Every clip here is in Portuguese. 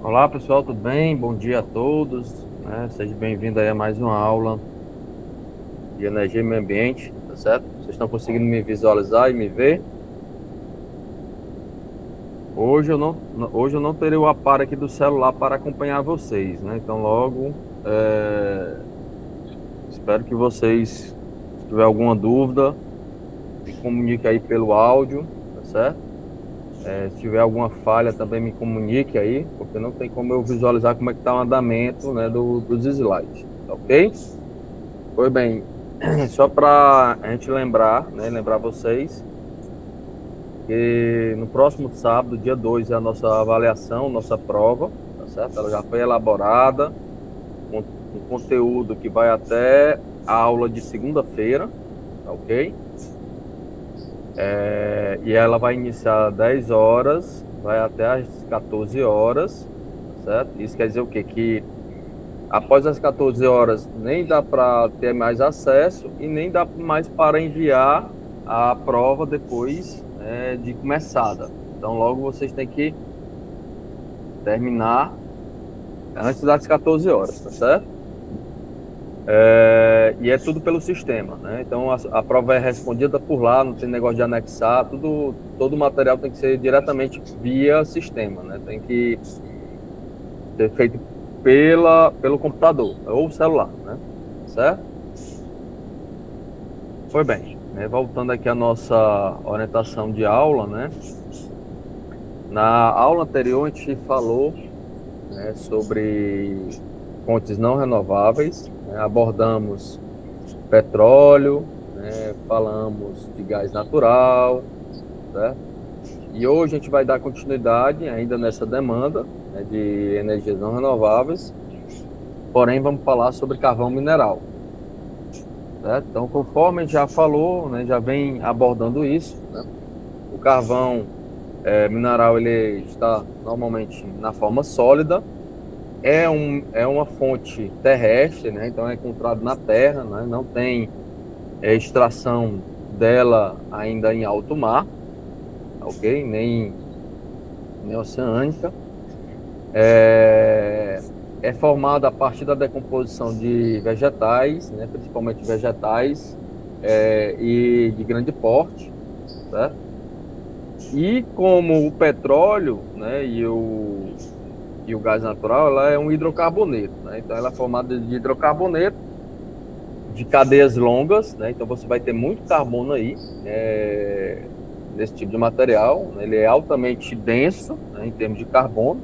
Olá pessoal, tudo bem? Bom dia a todos, né? Seja bem-vindo aí a mais uma aula de energia e meio ambiente, tá certo? Vocês estão conseguindo me visualizar e me ver? Hoje eu não terei o aparo aqui do celular para acompanhar vocês, né? Então logo, espero que vocês, se tiver alguma dúvida, me comunique aí pelo áudio, tá certo? Se tiver alguma falha também me comunique aí, porque não tem como eu visualizar como é que está o andamento, né, dos slides, tá ok? Pois bem, só para a gente lembrar, né, lembrar vocês que no próximo sábado, dia 2 é a nossa avaliação, nossa prova, tá certo? Ela já foi elaborada, com um conteúdo que vai até a aula de segunda-feira, tá ok? E ela vai iniciar às 10 horas, vai até às 14 horas, tá certo? Isso quer dizer o quê? Que após as 14 horas nem dá para ter mais acesso e nem dá mais para enviar a prova depois, né, de começada. Então logo vocês têm que terminar antes das 14 horas, tá certo? E é tudo pelo sistema, né? Então a prova é respondida por lá, não tem negócio de anexar, todo o material tem que ser diretamente via sistema, né? Tem que ser feito pelo computador ou celular, né? Certo? Foi bem, né? Voltando aqui à nossa orientação de aula, né? Na aula anterior a gente falou, né, sobre fontes não renováveis, né? Abordamos petróleo, né? Falamos de gás natural, certo? E hoje a gente vai dar continuidade ainda nessa demanda, né, de energias não renováveis, porém vamos falar sobre carvão mineral. Certo? Então, conforme a gente já falou, né, já vem abordando isso, né? O carvão mineral ele está normalmente na forma sólida, é uma fonte terrestre, né? Então é encontrado na terra, né? Não tem extração dela ainda em alto mar, ok? Nem oceânica. É formada a partir da decomposição de vegetais, né? Principalmente vegetais e de grande porte, certo? E como o petróleo, né, e o gás natural, ela é um hidrocarboneto, né? Então ela é formada de hidrocarboneto de cadeias longas, né? Então você vai ter muito carbono aí nesse tipo de material, né? Ele é altamente denso, né, em termos de carbono.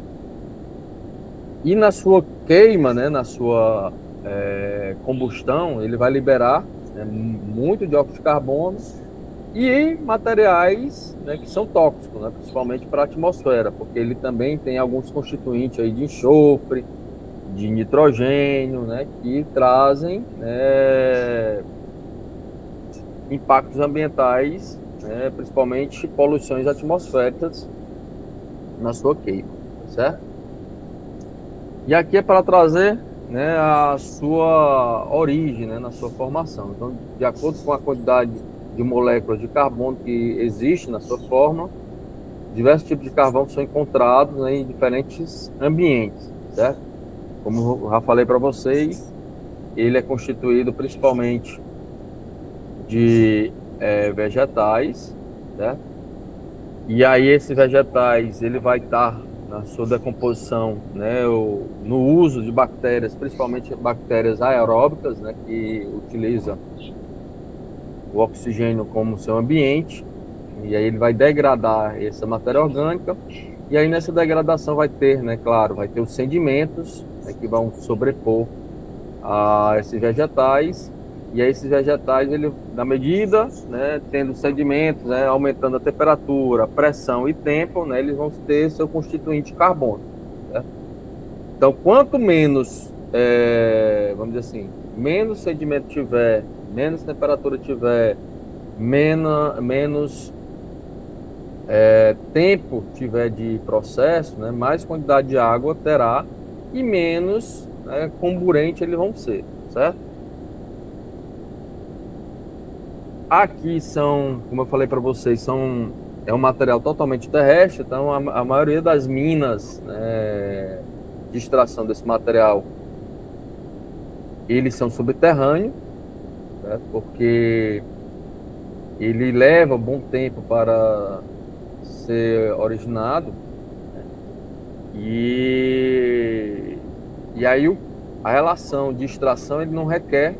E na sua queima, né, na sua combustão, ele vai liberar, né, muito dióxido de carbono e materiais, né, que são tóxicos, né, principalmente para a atmosfera, porque ele também tem alguns constituintes aí de enxofre, de nitrogênio, né, que trazem, né, impactos ambientais, né, principalmente poluições atmosféricas na sua queima, certo? E aqui é para trazer, né, a sua origem, né, na sua formação. Então, de acordo com a quantidade de moléculas de carbono que existe na sua forma, diversos tipos de carvão são encontrados, né, em diferentes ambientes, certo? Como eu já falei para vocês, ele é constituído principalmente de vegetais, certo? E aí esses vegetais, ele vai estar na sua decomposição, né, no uso de bactérias, principalmente bactérias aeróbicas, né, que utilizam o oxigênio como seu ambiente, e aí ele vai degradar essa matéria orgânica, e aí nessa degradação vai ter, né, claro, vai ter os sedimentos, né, que vão sobrepor a esses vegetais, e aí esses vegetais, ele, na medida, né, tendo sedimentos, né, aumentando a temperatura, pressão e tempo, né, eles vão ter seu constituinte carbono, certo? Então, quanto menos, vamos dizer assim, menos sedimento tiver, menos temperatura tiver, menos tempo tiver de processo, né, mais quantidade de água terá e menos, né, comburente eles vão ser, certo? Aqui são, como eu falei para vocês, é um material totalmente terrestre, então a maioria das minas, né, de extração desse material, eles são subterrâneos, certo? Porque ele leva um bom tempo para ser originado, né? E aí a relação de extração ele não requer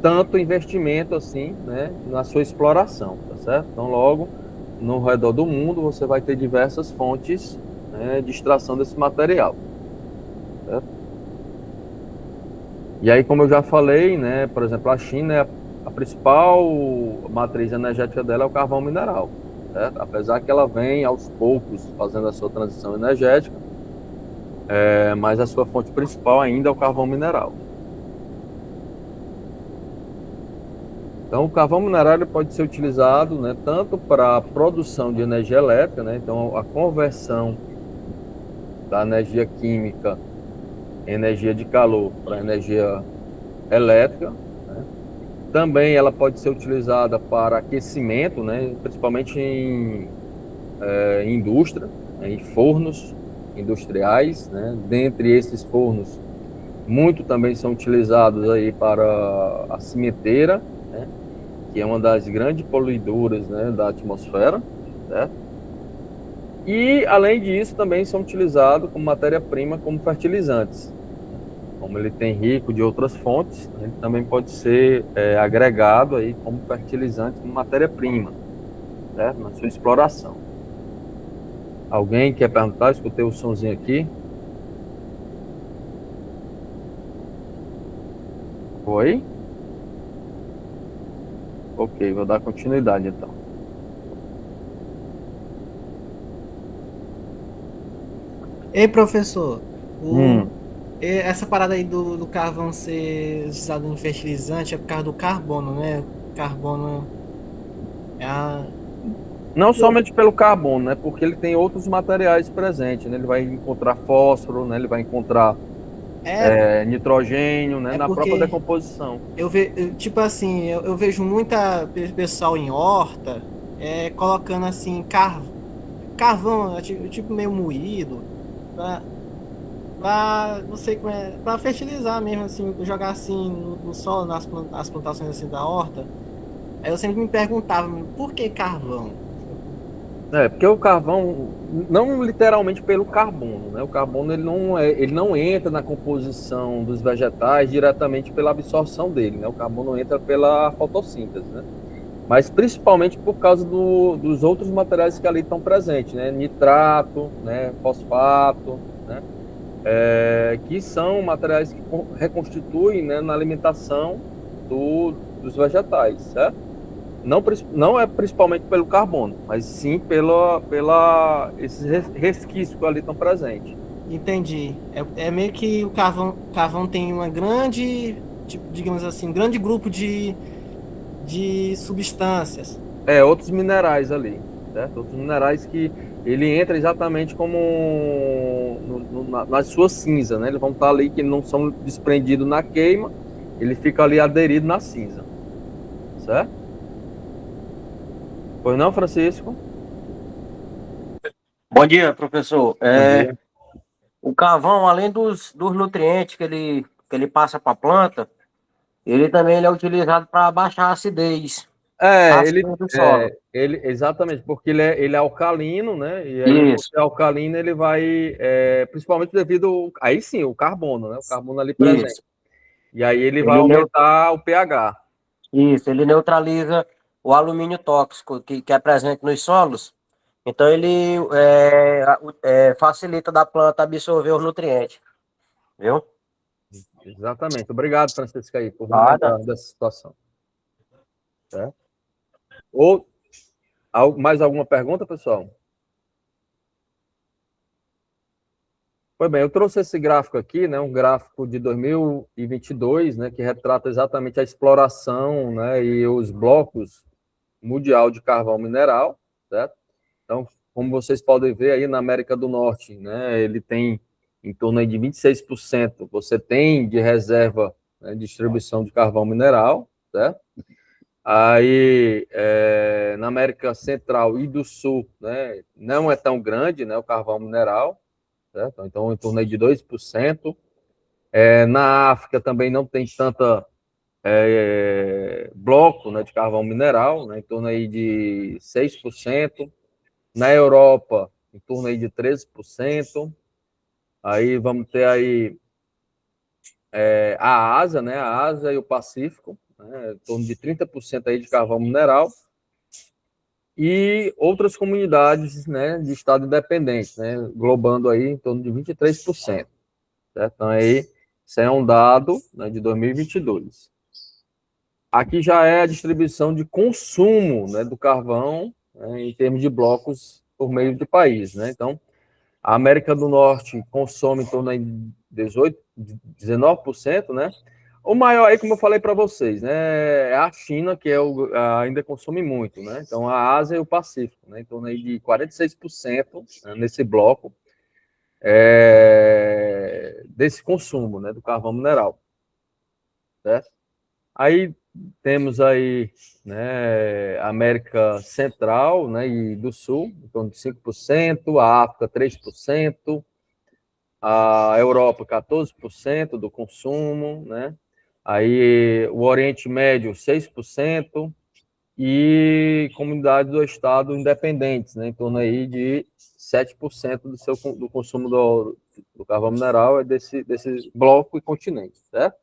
tanto investimento assim, né, na sua exploração, tá certo? Então, logo, no redor do mundo, você vai ter diversas fontes, né, de extração desse material, certo? E aí, como eu já falei, né, por exemplo, a China, a principal matriz energética dela é o carvão mineral, certo? Apesar que ela vem aos poucos fazendo a sua transição energética, mas a sua fonte principal ainda é o carvão mineral. Então, o carvão mineral ele pode ser utilizado, né, tanto para a produção de energia elétrica, né, então a conversão da energia química em energia de calor para energia elétrica, né. Também ela pode ser utilizada para aquecimento, né, principalmente em indústria, né, em fornos industriais, né. Dentre esses fornos, muito também são utilizados aí para a cimenteira, né, que é uma das grandes poluidoras, né, da atmosfera, certo? E, além disso, também são utilizados como matéria-prima, como fertilizantes. Como ele tem rico de outras fontes, ele também pode ser agregado aí como fertilizante, como matéria-prima, certo? Na sua exploração. Alguém quer perguntar? Escutei o somzinho aqui. Oi? Ok, vou dar continuidade então. Ei, professor, Hum. essa parada aí do carvão ser usado em fertilizante é por causa do carbono, né? O carbono é a. Não somente pelo carbono, né? Porque ele tem outros materiais presentes, né? Ele vai encontrar fósforo, né? Ele vai encontrar É, nitrogênio, né? é Na própria porque decomposição. tipo assim, eu vejo muita pessoal em horta colocando assim carvão, tipo meio moído, pra, não sei como é, pra fertilizar mesmo, assim, jogar assim no solo, nas plantações assim da horta. Aí eu sempre me perguntava, por que carvão? Porque o carvão, não literalmente pelo carbono, né? O carbono ele não entra na composição dos vegetais diretamente pela absorção dele, né? O carbono entra pela fotossíntese, né? Mas principalmente por causa dos outros materiais que ali estão presentes, né? Nitrato, né? Fosfato, né? Que são materiais que reconstituem, né, na alimentação dos vegetais, certo? Não é principalmente pelo carbono, mas sim pela esses resquícios que ali estão presentes. Entendi. É meio que o carvão tem uma grande, tipo, digamos assim, um grande grupo de substâncias. Outros minerais ali, certo? Outros minerais que ele entra exatamente como na sua cinza, né? Eles vão estar ali que não são desprendidos na queima, ele fica ali aderido na cinza, certo? Pois não, Francisco? Bom dia, professor. Bom dia. O carvão, além dos nutrientes que ele passa para a planta, ele é utilizado para baixar a acidez, a É, ele, acidez do solo. exatamente, porque ele é alcalino, né? E aí, por Isso, ser alcalino, ele vai, principalmente devido, aí sim, o carbono, né? O carbono ali presente. isso. E aí ele vai Ele, neu- aumentar o pH. ele neutraliza o alumínio tóxico que é presente nos solos. Então, facilita da planta absorver os nutrientes, viu? Exatamente. Obrigado, Francisco, aí, por me Nada. lembrar dessa situação. Certo? Ou mais alguma pergunta, pessoal? Pois bem, eu trouxe esse gráfico aqui, né, um gráfico de 2022, né, que retrata exatamente a exploração, né, e os blocos mundial de carvão mineral, certo? Então, como vocês podem ver aí na América do Norte, né, ele tem em torno aí de 26%, você tem de reserva, né, distribuição de carvão mineral, certo? Aí, na América Central e do Sul, né, não é tão grande, né, o carvão mineral, certo? Então, em torno aí de 2%. Na África também não tem tanta bloco, né, de carvão mineral, né, em torno aí de 6%. Na Europa, em torno aí de 13%. Aí vamos ter aí a Ásia, né, a Ásia e o Pacífico, né, em torno de 30% aí de carvão mineral. E outras comunidades, né, de estado independente, né, globando aí em torno de 23%. Certo? Então, aí, isso é um dado, né, de 2022. Aqui já é a distribuição de consumo, né, do carvão, né, em termos de blocos por meio do país. Né? Então, a América do Norte consome em torno de 19%, né? O maior aí, como eu falei para vocês, né, é a China, que ainda consome muito, né? Então, a Ásia e o Pacífico, né? Em torno aí de 46%, né, nesse bloco desse consumo, né, do carvão mineral. Certo? Aí temos aí, né, a América Central, né, e do Sul, em torno de 5%, a África 3%, a Europa 14% do consumo, né? Aí o Oriente Médio 6% e comunidades do Estado independentes, né? Em torno aí de 7% do consumo do carvão mineral é desse bloco e continente, certo?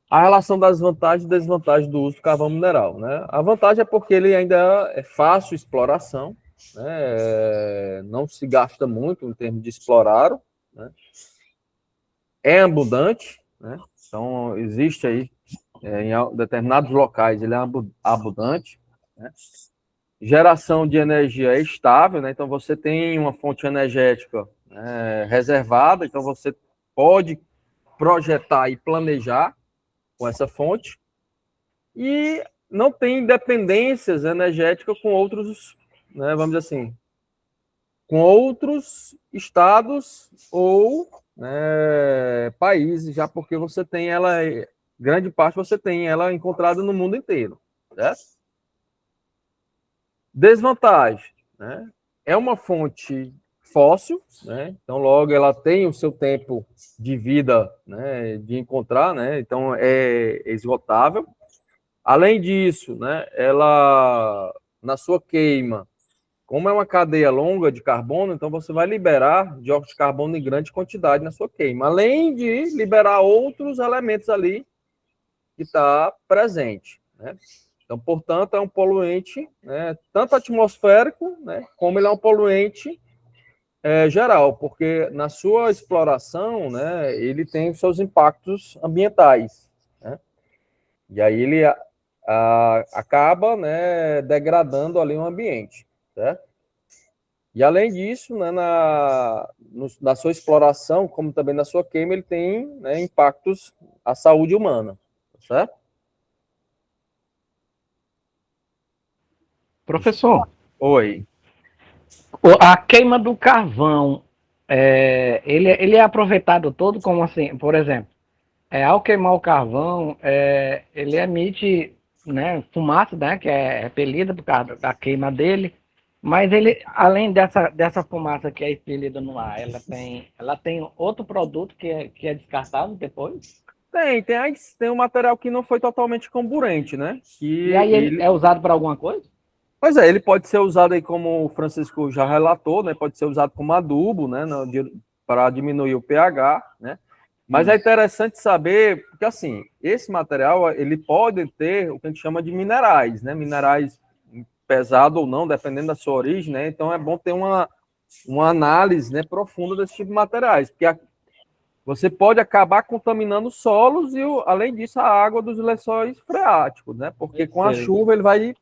A relação das vantagens e desvantagens do uso do carvão mineral, né? A vantagem é porque ele ainda é fácil exploração, né? Não se gasta muito em termos de explorar, né? É abundante, né? Então existe aí em determinados locais ele é abundante, né? Geração de energia é estável, né? Então você tem uma fonte energética reservada, então você pode projetar e planejar com essa fonte e não tem dependências energéticas com outros, né, vamos dizer assim, com outros estados ou, né, países, já porque você tem ela, grande parte você tem ela encontrada no mundo inteiro, certo? Desvantagem, né? É uma fonte fóssil, né? Então logo ela tem o seu tempo de vida, né, de encontrar, né? Então é esgotável. Além disso, né, ela na sua queima, como é uma cadeia longa de carbono, então você vai liberar dióxido de carbono em grande quantidade na sua queima, além de liberar outros elementos ali que está presente, né? Então, portanto, é um poluente, né, tanto atmosférico, né, como ele é um poluente geral, porque na sua exploração, né, ele tem os seus impactos ambientais, né? E aí ele acaba, né, degradando ali o ambiente, certo? E além disso, né, na sua exploração, como também na sua queima, ele tem, né, impactos à saúde humana, certo? Professor, Oi. a queima do carvão, ele é aproveitado todo como assim, por exemplo, ao queimar o carvão, ele emite, né, fumaça, né, que é repelida por causa da queima dele, mas ele, além dessa fumaça que é expelida no ar, ela tem outro produto que é descartado depois? Tem um material que não foi totalmente comburente, né? E aí ele é usado para alguma coisa? Pois é, ele pode ser usado aí, como o Francisco já relatou, né? Pode ser usado como adubo, né? Para diminuir o pH, né? Mas é interessante saber, porque assim, esse material, ele pode ter o que a gente chama de minerais, né? Minerais pesados ou não, dependendo da sua origem, né? Então é bom ter uma análise, né, profunda desse tipo de materiais, porque você pode acabar contaminando solos e, além disso, a água dos lençóis freáticos, né? Porque com a chuva ele vai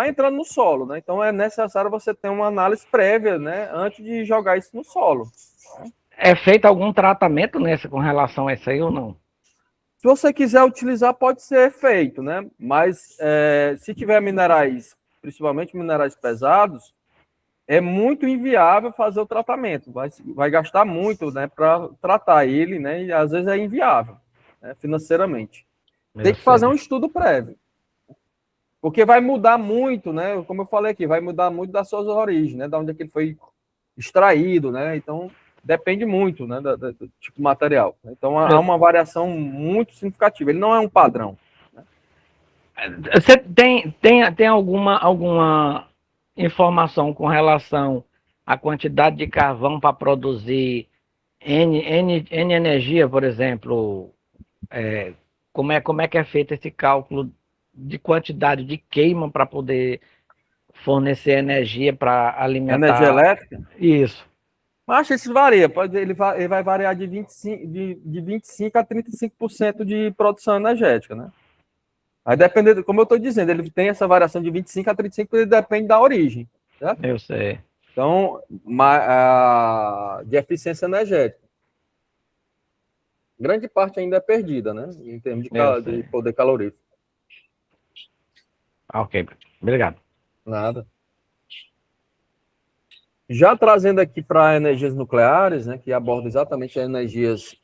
entrando no solo, né? Então é necessário você ter uma análise prévia, né, antes de jogar isso no solo. É feito algum tratamento com relação a isso aí ou não? Se você quiser utilizar, pode ser feito, né? Mas se tiver minerais, principalmente minerais pesados, é muito inviável fazer o tratamento. Vai gastar muito, né, para tratar ele, né? E às vezes é inviável, né, financeiramente. Tem que fazer um estudo prévio. Porque vai mudar muito, né? Como eu falei aqui, vai mudar muito das suas origens, né? Da onde é que ele foi extraído, né? Então, depende muito, né? Do tipo de material. Então, há uma variação muito significativa. Ele não é um padrão. Você tem alguma informação com relação à quantidade de carvão para produzir N energia, por exemplo? Como é que é feito esse cálculo de quantidade de queima para poder fornecer energia para alimentar? Energia elétrica? Isso. Mas isso varia. Ele vai variar de 25 a 35% de produção energética, né? Aí depende, como eu estou dizendo, ele tem essa variação de 25 a 35%, ele depende da origem, certo? Eu sei. Então, de eficiência energética. Grande parte ainda é perdida, né? Em termos de poder calorífico. Ok, obrigado. Nada. Já trazendo aqui para energias nucleares, né, que aborda exatamente as energias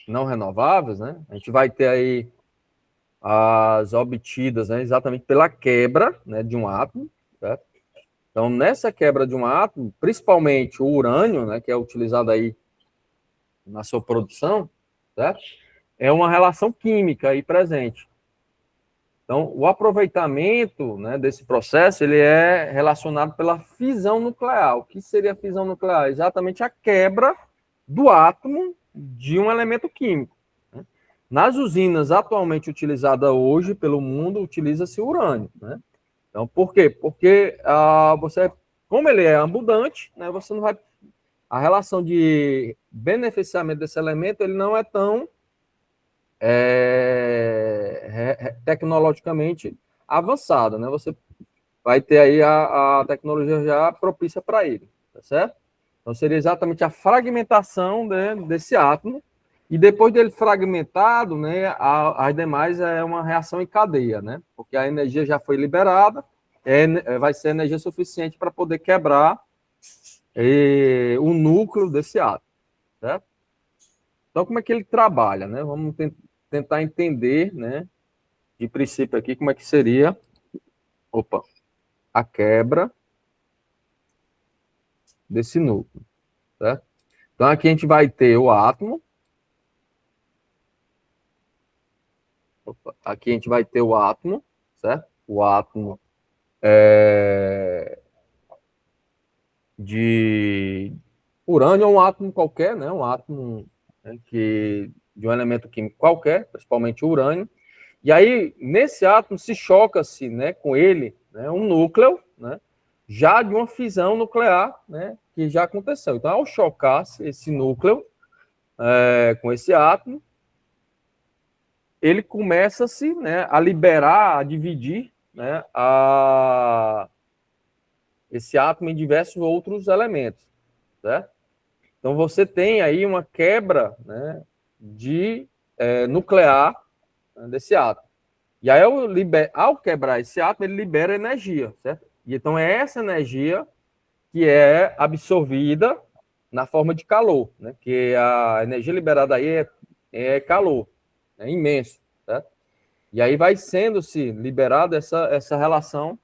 não renováveis, né? A gente vai ter aí as obtidas, né, exatamente pela quebra, né, de um átomo, certo? Então, nessa quebra de um átomo, principalmente o urânio, né, que é utilizado aí na sua produção, certo? É uma relação química aí presente. Então, o aproveitamento, né, desse processo, ele é relacionado pela fissão nuclear. O que seria a fissão nuclear? Exatamente a quebra do átomo de um elemento químico. Né? Nas usinas atualmente utilizadas hoje pelo mundo, utiliza-se urânio. Né? Então, por quê? Porque como ele é abundante, né, você não vai... A relação de beneficiamento desse elemento, ele não é tão tecnologicamente avançada, né? Você vai ter aí a tecnologia já propícia para ele, tá certo? Então, seria exatamente a fragmentação, né, desse átomo, e depois dele fragmentado, né, as demais é uma reação em cadeia, né? Porque a energia já foi liberada, vai ser energia suficiente para poder quebrar o núcleo desse átomo, certo? Então, como é que ele trabalha, né? Vamos tentar entender, né, de princípio aqui, como é que seria a quebra desse núcleo, certo? Então, aqui a gente vai ter o átomo. Aqui a gente vai ter o átomo, certo? O átomo de urânio é um átomo qualquer, né? Um átomo, né, de um elemento químico qualquer, principalmente o urânio. E aí, nesse átomo, se choca-se, né, com ele, né, um núcleo, né, já de uma fissão nuclear, né, que já aconteceu. Então, ao chocar-se esse núcleo com esse átomo, ele começa-se, né, a liberar, a dividir, né, esse átomo em diversos outros elementos, certo? Então, você tem aí uma quebra, né, nuclear, né, desse átomo. E aí, ao quebrar esse átomo, ele libera energia, certo? E então, é essa energia que é absorvida na forma de calor, né? Que a energia liberada aí é calor, é imenso, certo? E aí vai sendo-se liberada essa relação,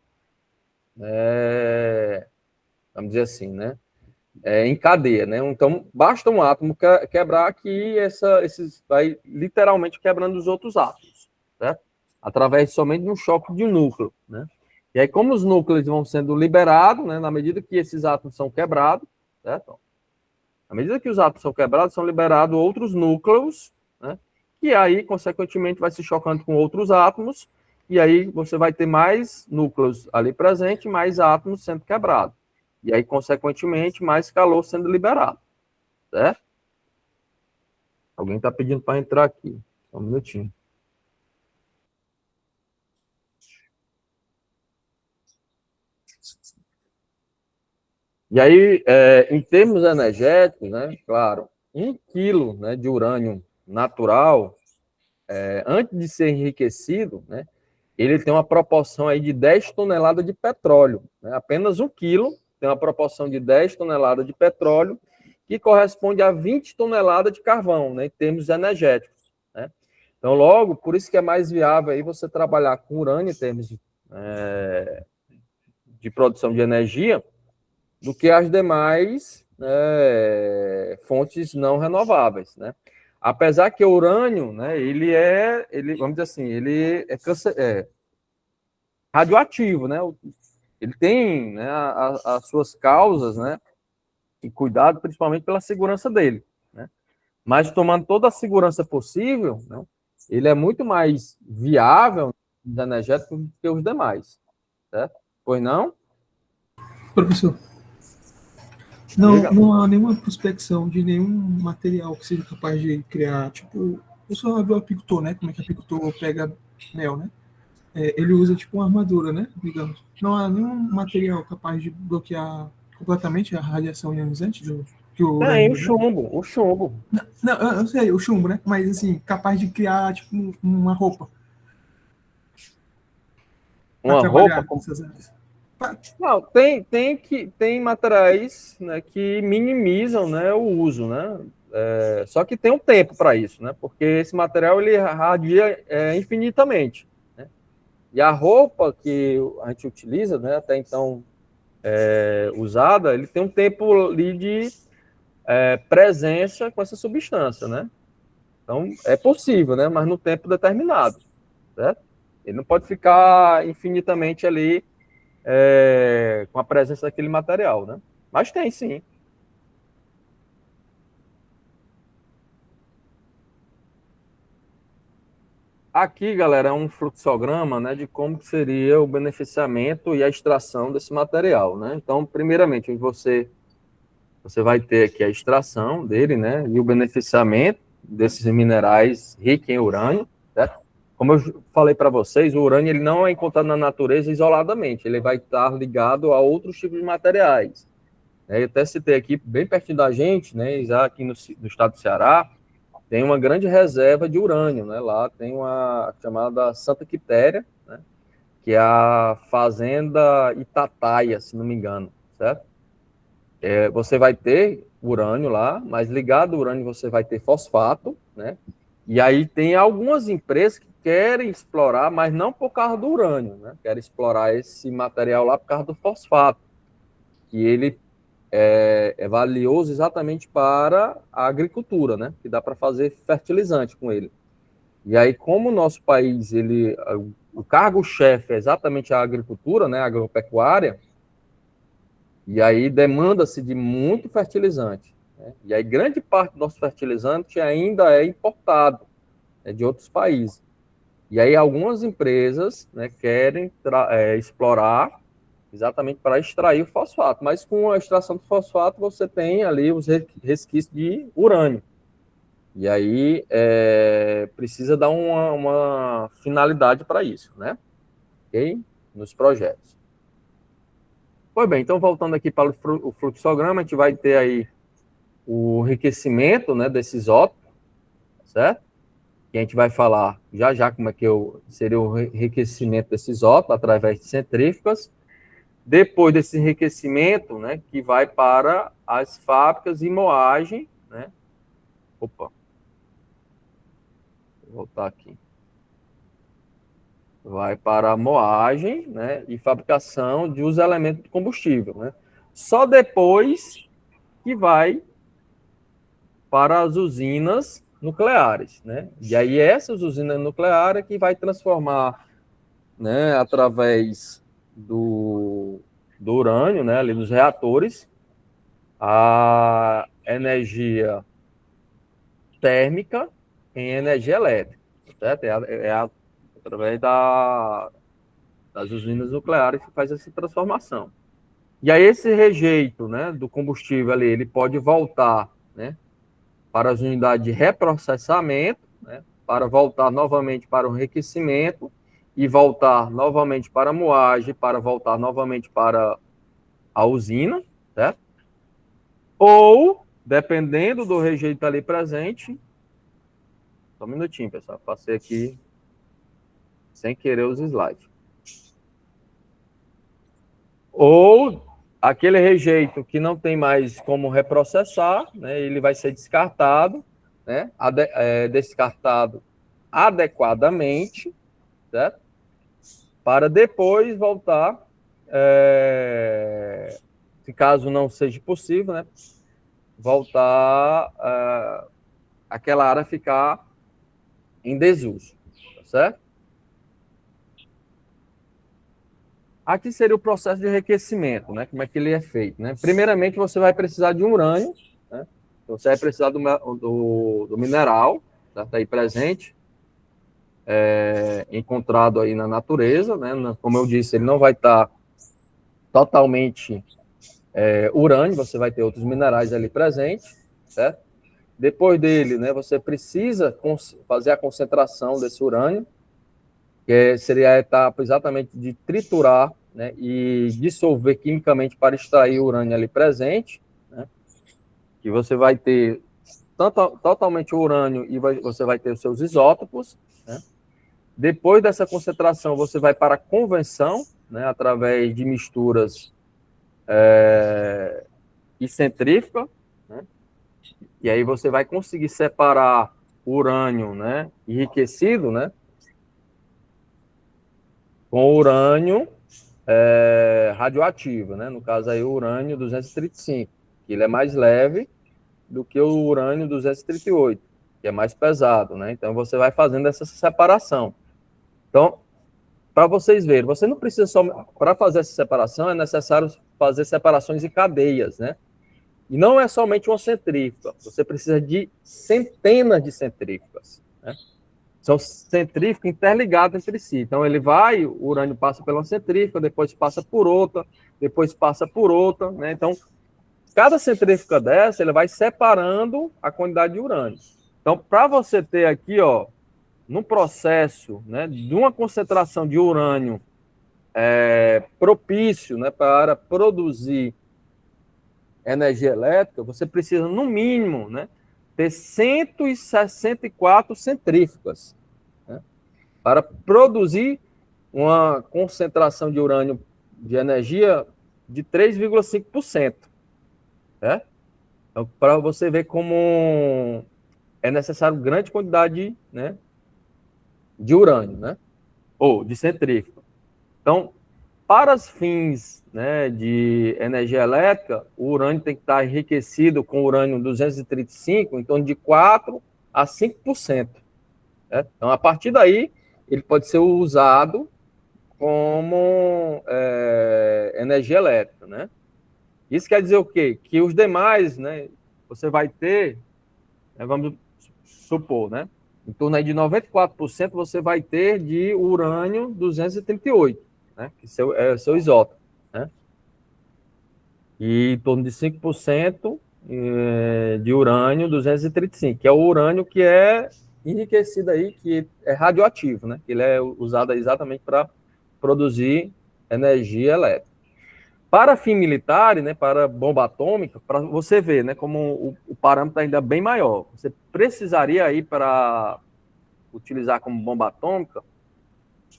vamos dizer assim, né? Em cadeia, né? Então, basta um átomo quebrar que esses vai literalmente quebrando os outros átomos, certo? Através somente de um choque de um núcleo, né? E aí, como os núcleos vão sendo liberados, né, na medida que esses átomos são quebrados, certo? À medida que os átomos são quebrados, são liberados outros núcleos, né? E aí, consequentemente, vai se chocando com outros átomos, e aí você vai ter mais núcleos ali presentes, mais átomos sendo quebrados. E aí, consequentemente, mais calor sendo liberado, certo? Alguém está pedindo para entrar aqui. Só um minutinho. E aí, em termos energéticos, né, claro, 1 quilo, né, de urânio natural, antes de ser enriquecido, né, ele tem uma proporção aí de 10 toneladas de petróleo. Né? Apenas 1 quilo tem uma proporção de 10 toneladas de petróleo, que corresponde a 20 toneladas de carvão, né, em termos energéticos. Né? Então, logo, por isso que é mais viável aí você trabalhar com urânio em termos de produção de energia do que as demais fontes não renováveis, né? Apesar que o urânio, né, vamos dizer assim, ele é radioativo, né? Ele tem, né, as suas causas, né, e cuidado principalmente pela segurança dele, né? Mas tomando toda a segurança possível, né, ele é muito mais viável energético do que os demais, certo? Pois não? Professor, não há nenhuma prospecção de nenhum material que seja capaz de criar, tipo, eu sou do apicultor, né? Como é que o apicultor pega mel, né? Ele usa tipo uma armadura, né? Digamos. Não há nenhum material capaz de bloquear completamente a radiação ionizante que o urânio. O chumbo. Não, eu sei, o chumbo, né? Mas assim, capaz de criar tipo uma roupa. Uma roupa com essas áreas. Não, tem materiais, né, que minimizam, né, o uso, né? Só que tem um tempo para isso, né? Porque esse material ele radia infinitamente, né? E a roupa que a gente utiliza, né, até então usada, ele tem um tempo ali de presença com essa substância, né? Então é possível, né? Mas no tempo determinado, certo? Ele não pode ficar infinitamente ali com a presença daquele material, né? Mas tem, sim. Aqui, galera, é um fluxograma, né, de como seria o beneficiamento e a extração desse material, né? Então, primeiramente, você vai ter aqui a extração dele, né, e o beneficiamento desses minerais ricos em urânio, certo? Como eu falei para vocês, o urânio ele não é encontrado na natureza isoladamente, ele vai estar ligado a outros tipos de materiais. Eu até citei aqui, bem pertinho da gente, né, aqui no estado do Ceará, tem uma grande reserva de urânio, né? Lá tem uma chamada Santa Quitéria, né, que é a fazenda Itataia, se não me engano, certo? Você vai ter urânio lá, mas ligado ao urânio você vai ter fosfato, né? E aí tem algumas empresas que querem explorar, mas não por causa do urânio, né? Querem explorar esse material lá por causa do fosfato, que ele é valioso exatamente para a agricultura, né? Que dá para fazer fertilizante com ele. E aí, como o nosso país, o cargo-chefe é exatamente a agricultura, né? A agropecuária, e aí demanda-se de muito fertilizante, né? E aí grande parte do nosso fertilizante ainda é importado, né, de outros países. E aí algumas empresas, né, querem explorar exatamente para extrair o fosfato, mas com a extração do fosfato você tem ali os resquícios de urânio. E aí precisa dar uma finalidade para isso, né? Ok? Nos projetos. Pois bem, então voltando aqui para o fluxograma, a gente vai ter aí o enriquecimento, né, desse isótopo, certo? Que a gente vai falar já como é que seria o enriquecimento desse isótopo através de centrífugas. Depois desse enriquecimento, né, que vai para as fábricas de moagem, né? Opa. Vou voltar aqui. Vai para a moagem, né, e fabricação de os elementos de combustível, né? Só depois que vai para as usinas nucleares, né? E aí essas usinas nucleares que vai transformar, né, através do urânio, né, ali nos reatores, a energia térmica em energia elétrica, certo? Através das usinas nucleares que faz essa transformação. E aí esse rejeito, né, do combustível ali, ele pode voltar, né, para as unidades de reprocessamento, né, para voltar novamente para o enriquecimento e voltar novamente para a moagem, para voltar novamente para a usina, certo? Ou, dependendo do rejeito ali presente, só um minutinho, pessoal, passei aqui sem querer os slides. Ou aquele rejeito que não tem mais como reprocessar, né, ele vai ser descartado, né, descartado adequadamente, certo? Para depois voltar, se caso não seja possível, né? Voltar aquela área ficar em desuso, tá certo? Aqui seria o processo de enriquecimento, né? Como é que ele é feito, né? Primeiramente, você vai precisar de urânio, né? Você vai precisar do mineral, tá aí presente, encontrado aí na natureza, né? Como eu disse, ele não vai estar totalmente urânio, você vai ter outros minerais ali presentes, certo? Depois dele, né? Você precisa fazer a concentração desse urânio, que seria a etapa exatamente de triturar, né, e dissolver quimicamente para extrair o urânio ali presente, né, que você vai ter totalmente o urânio e você vai ter os seus isótopos, né. Depois dessa concentração, você vai para a convenção, né, através de misturas e centrífuga, né, e aí você vai conseguir separar o urânio, né, enriquecido, né, com urânio radioativo, né? No caso aí o urânio 235, que ele é mais leve do que o urânio 238, que é mais pesado, né? Então você vai fazendo essa separação. Então, para vocês verem, você não precisa só para fazer essa separação, é necessário fazer separações em cadeias, né? E não é somente uma centrífuga, você precisa de centenas de centrífugas, né? São centrífugas interligadas entre si. Então, o urânio passa pela centrífuga, depois passa por outra, depois passa por outra, né? Então, cada centrífuga dessa, ele vai separando a quantidade de urânio. Então, para você ter aqui, ó, no processo, né, de uma concentração de urânio propício, né, para produzir energia elétrica, você precisa, no mínimo, né, ter 164 centrífugas, né, para produzir uma concentração de urânio de energia de 3,5%. Né? Então, para você ver como é necessário grande quantidade, né, de urânio, né, ou de centrífuga. Então, para os fins, né, de energia elétrica, o urânio tem que estar enriquecido com urânio 235, em torno de 4 a 5%. Né? Então, a partir daí, ele pode ser usado como energia elétrica. Né? Isso quer dizer o quê? Que os demais, né, você vai ter, né, vamos supor, né, em torno aí de 94% você vai ter de urânio 238, né, que é seu isótopo, né? E em torno de 5% de urânio 235, que é o urânio que é enriquecido aí, que é radioativo, né? Ele é usado exatamente para produzir energia elétrica. Para fim militar, né, para bomba atômica, para você ver, né, como o parâmetro ainda é bem maior. Você precisaria aí para utilizar como bomba atômica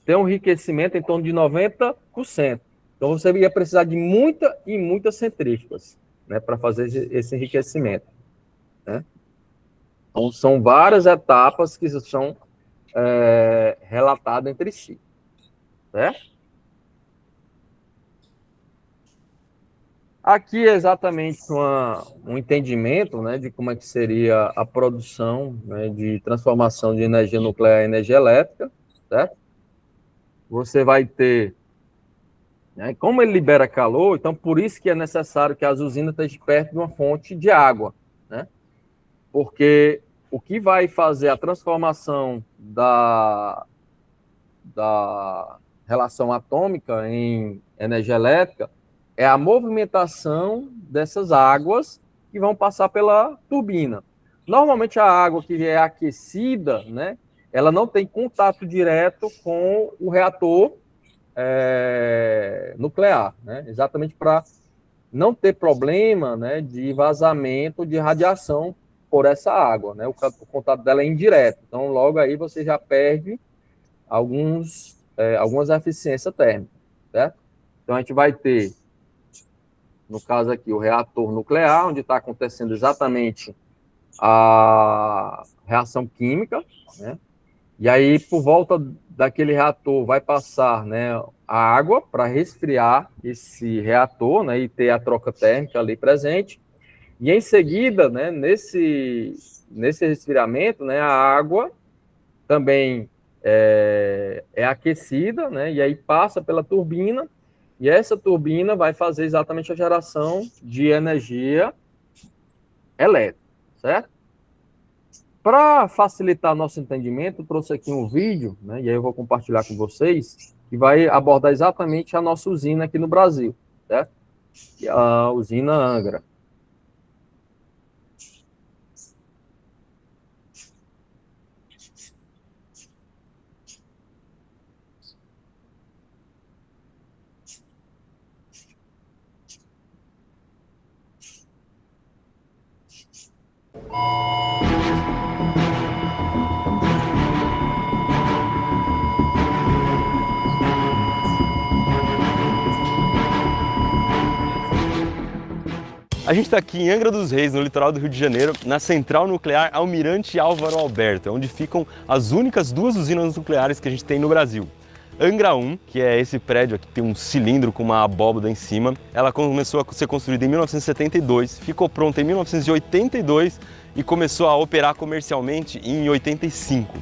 ter um enriquecimento em torno de 90%. Então você ia precisar de muitas centrífugas, né, para fazer esse enriquecimento, né? Então são várias etapas que são relatadas entre si, certo? Aqui é exatamente um entendimento, né, de como é que seria a produção, né, de transformação de energia nuclear em energia elétrica, certo? Você vai ter, né, como ele libera calor, então por isso que é necessário que as usinas estejam perto de uma fonte de água, né? Porque o que vai fazer a transformação da relação atômica em energia elétrica é a movimentação dessas águas que vão passar pela turbina. Normalmente a água que é aquecida, né, ela não tem contato direto com o reator nuclear, né, exatamente para não ter problema, né, de vazamento de radiação por essa água, né, o contato dela é indireto. Então, logo aí você já perde algumas eficiências térmicas, certo? Então, a gente vai ter, no caso aqui, o reator nuclear, onde está acontecendo exatamente a reação química, né? E aí, por volta daquele reator, vai passar, né, a água para resfriar esse reator, né, e ter a troca térmica ali presente. E em seguida, né, nesse resfriamento, né, a água também é aquecida, né, e aí passa pela turbina, e essa turbina vai fazer exatamente a geração de energia elétrica, certo? Para facilitar nosso entendimento, eu trouxe aqui um vídeo, né, e aí eu vou compartilhar com vocês, que vai abordar exatamente a nossa usina aqui no Brasil, certo? Que é a usina Angra. A gente está aqui em Angra dos Reis, no litoral do Rio de Janeiro, na Central Nuclear Almirante Álvaro Alberto, onde ficam as únicas 2 usinas nucleares que a gente tem no Brasil. Angra 1, que é esse prédio aqui que tem um cilindro com uma abóboda em cima, ela começou a ser construída em 1972, ficou pronta em 1982 e começou a operar comercialmente em 85.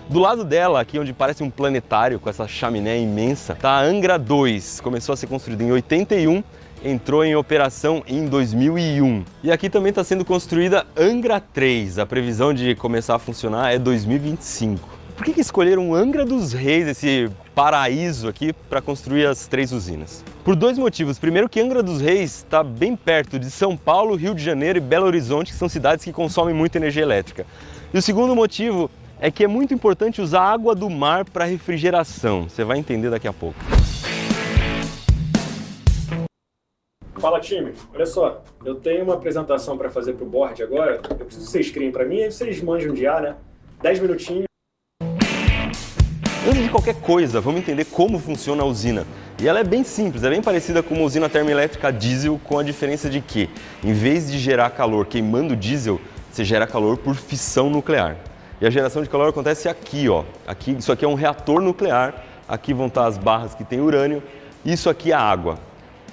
Do lado dela, aqui onde parece um planetário com essa chaminé imensa, está a Angra 2, começou a ser construída em 81, entrou em operação em 2001. E aqui também está sendo construída Angra 3, a previsão de começar a funcionar é 2025. Por que escolheram Angra dos Reis, esse paraíso aqui, para construir as 3 usinas? Por 2 motivos. Primeiro que Angra dos Reis está bem perto de São Paulo, Rio de Janeiro e Belo Horizonte, que são cidades que consomem muita energia elétrica. E o segundo motivo é que é muito importante usar água do mar para refrigeração. Você vai entender daqui a pouco. Fala, time. Olha só, eu tenho uma apresentação para fazer pro board agora. Eu preciso que vocês criem para mim, aí vocês manjam de ar, né? 10 minutinhos. Antes de qualquer coisa, vamos entender como funciona a usina. E ela é bem simples, é bem parecida com uma usina termoelétrica diesel, com a diferença de que, em vez de gerar calor queimando diesel, você gera calor por fissão nuclear. E a geração de calor acontece aqui, ó. Isso aqui é um reator nuclear, aqui vão estar as barras que tem urânio, isso aqui é a água.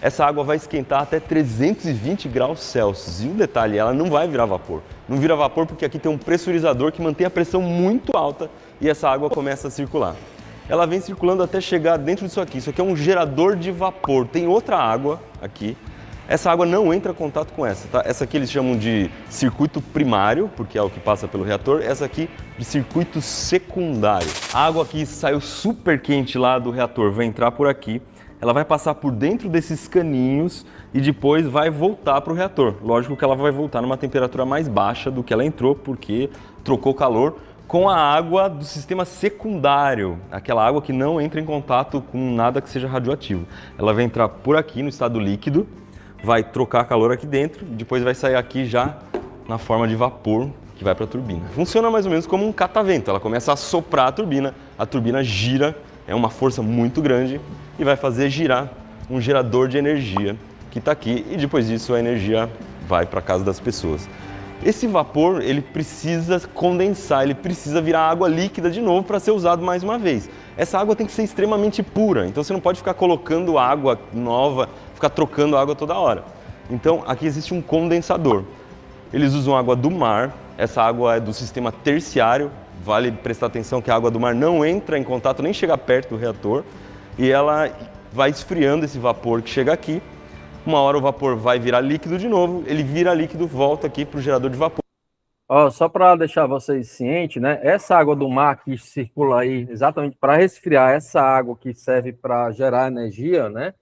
Essa água vai esquentar até 320 graus Celsius. E um detalhe, ela não vai virar vapor. Não vira vapor porque aqui tem um pressurizador que mantém a pressão muito alta e essa água começa a circular. Ela vem circulando até chegar dentro disso aqui. Isso aqui é um gerador de vapor. Tem outra água aqui. Essa água não entra em contato com essa, tá? Essa aqui eles chamam de circuito primário, porque é o que passa pelo reator. Essa aqui de circuito secundário. A água aqui saiu super quente lá do reator, vai entrar por aqui. Ela vai passar por dentro desses caninhos e depois vai voltar para o reator. Lógico que ela vai voltar numa temperatura mais baixa do que ela entrou, porque trocou calor com a água do sistema secundário, aquela água que não entra em contato com nada que seja radioativo. Ela vai entrar por aqui no estado líquido, vai trocar calor aqui dentro e depois vai sair aqui já na forma de vapor que vai para a turbina. Funciona mais ou menos como um catavento, ela começa a soprar a turbina gira, é uma força muito grande e vai fazer girar um gerador de energia que está aqui e depois disso a energia vai para a casa das pessoas. Esse vapor ele precisa condensar, ele precisa virar água líquida de novo para ser usado mais uma vez. Essa água tem que ser extremamente pura, então você não pode ficar colocando água nova, ficar trocando água toda hora. Então aqui existe um condensador. Eles usam água do mar, essa água é do sistema terciário, vale prestar atenção que a água do mar não entra em contato, nem chega perto do reator, e ela vai esfriando esse vapor que chega aqui. Uma hora o vapor vai virar líquido de novo, ele vira líquido, volta aqui para o gerador de vapor. Ó, só para deixar vocês cientes, né? Essa água do mar que circula aí exatamente para resfriar, essa água que serve para gerar energia, né?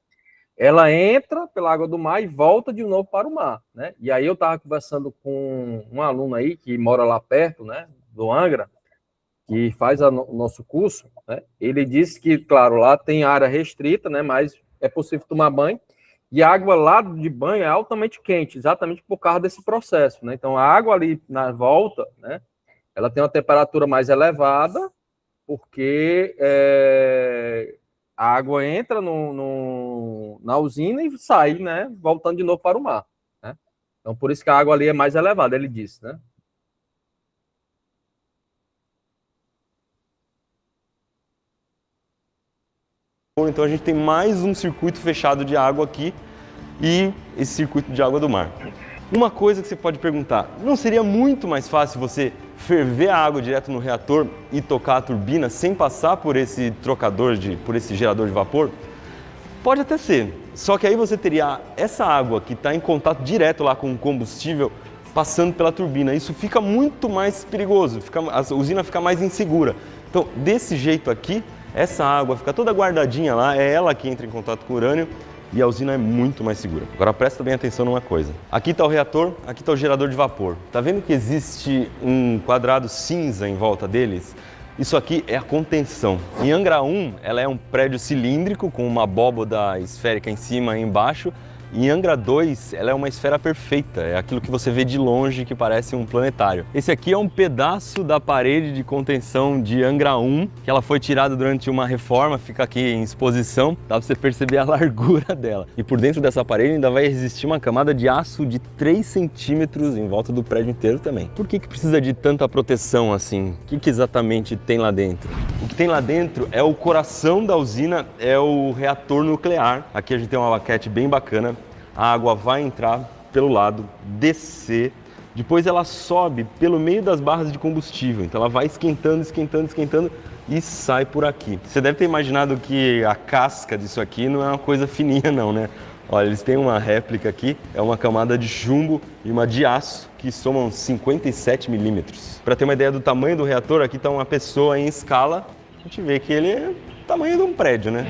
Ela entra pela água do mar e volta de novo para o mar, né? E aí eu estava conversando com um aluno aí que mora lá perto, né? Do Angra, que faz o nosso curso, né? Ele disse que, claro, lá tem área restrita, né? Mas é possível tomar banho. E a água lá de banho é altamente quente, exatamente por causa desse processo, né? Então, a água ali na volta, né? Ela tem uma temperatura mais elevada, porque a água entra na usina e sai, né? Voltando de novo para o mar, né? Então, por isso que a água ali é mais elevada, ele disse, né? Então a gente tem mais um circuito fechado de água aqui e esse circuito de água do mar. Uma coisa que você pode perguntar, não seria muito mais fácil você ferver a água direto no reator e tocar a turbina sem passar por esse por esse gerador de vapor? Pode até ser, só que aí você teria essa água que está em contato direto lá com o combustível passando pela turbina. Isso fica muito mais perigoso, a usina fica mais insegura. Então, desse jeito aqui, essa água fica toda guardadinha lá, é ela que entra em contato com o urânio e a usina é muito mais segura. Agora presta bem atenção numa coisa. Aqui está o reator, aqui está o gerador de vapor. Tá vendo que existe um quadrado cinza em volta deles? Isso aqui é a contenção. Em Angra 1, ela é um prédio cilíndrico com uma abóboda esférica em cima e embaixo. Em Angra 2, ela é uma esfera perfeita, é aquilo que você vê de longe que parece um planetário. Esse aqui é um pedaço da parede de contenção de Angra 1, que ela foi tirada durante uma reforma, fica aqui em exposição, dá pra você perceber a largura dela. E por dentro dessa parede ainda vai existir uma camada de aço de 3 centímetros em volta do prédio inteiro também. Por que precisa de tanta proteção assim? O que exatamente tem lá dentro? O que tem lá dentro é o coração da usina, é o reator nuclear. Aqui a gente tem uma maquete bem bacana. A água vai entrar pelo lado, descer, depois ela sobe pelo meio das barras de combustível, então ela vai esquentando, esquentando, esquentando e sai por aqui. Você deve ter imaginado que a casca disso aqui não é uma coisa fininha não, né? Olha, eles têm uma réplica aqui, é uma camada de chumbo e uma de aço que somam 57 milímetros. Para ter uma ideia do tamanho do reator, aqui está uma pessoa em escala, a gente vê que ele é o tamanho de um prédio, né?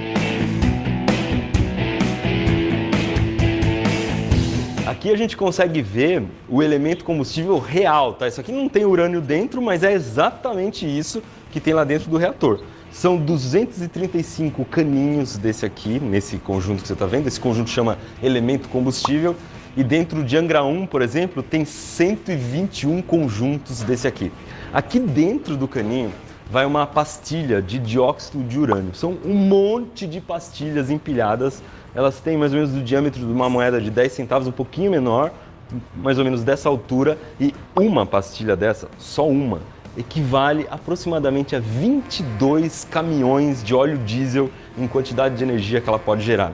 Aqui a gente consegue ver o elemento combustível real, tá? Isso aqui não tem urânio dentro, mas é exatamente isso que tem lá dentro do reator. São 235 caninhos desse aqui, nesse conjunto que você está vendo. Esse conjunto chama elemento combustível. E dentro de Angra 1, por exemplo, tem 121 conjuntos desse aqui. Aqui dentro do caninho vai uma pastilha de dióxido de urânio. São um monte de pastilhas empilhadas. Elas têm mais ou menos o diâmetro de uma moeda de 10 centavos, um pouquinho menor, mais ou menos dessa altura. E uma pastilha dessa, só uma, equivale aproximadamente a 22 caminhões de óleo diesel em quantidade de energia que ela pode gerar.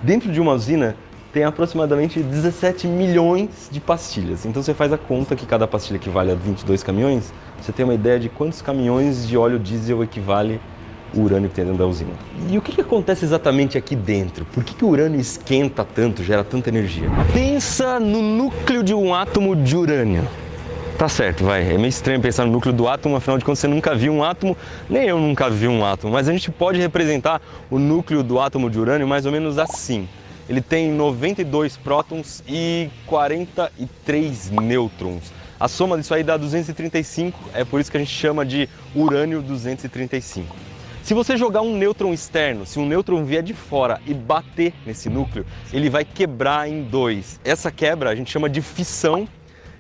Dentro de uma usina tem aproximadamente 17 milhões de pastilhas. Então você faz a conta que cada pastilha equivale a 22 caminhões, você tem uma ideia de quantos caminhões de óleo diesel equivale o urânio que tem dentro da usina. E o que acontece exatamente aqui dentro? Por que o urânio esquenta tanto, gera tanta energia? Pensa no núcleo de um átomo de urânio. Tá certo, vai. É meio estranho pensar no núcleo do átomo, afinal de contas você nunca viu um átomo, nem eu nunca vi um átomo, mas a gente pode representar o núcleo do átomo de urânio mais ou menos assim. Ele tem 92 prótons e 43 nêutrons. A soma disso aí dá 235, é por isso que a gente chama de urânio 235. Se você jogar um nêutron externo, se um nêutron vier de fora e bater nesse núcleo, ele vai quebrar em dois. Essa quebra a gente chama de fissão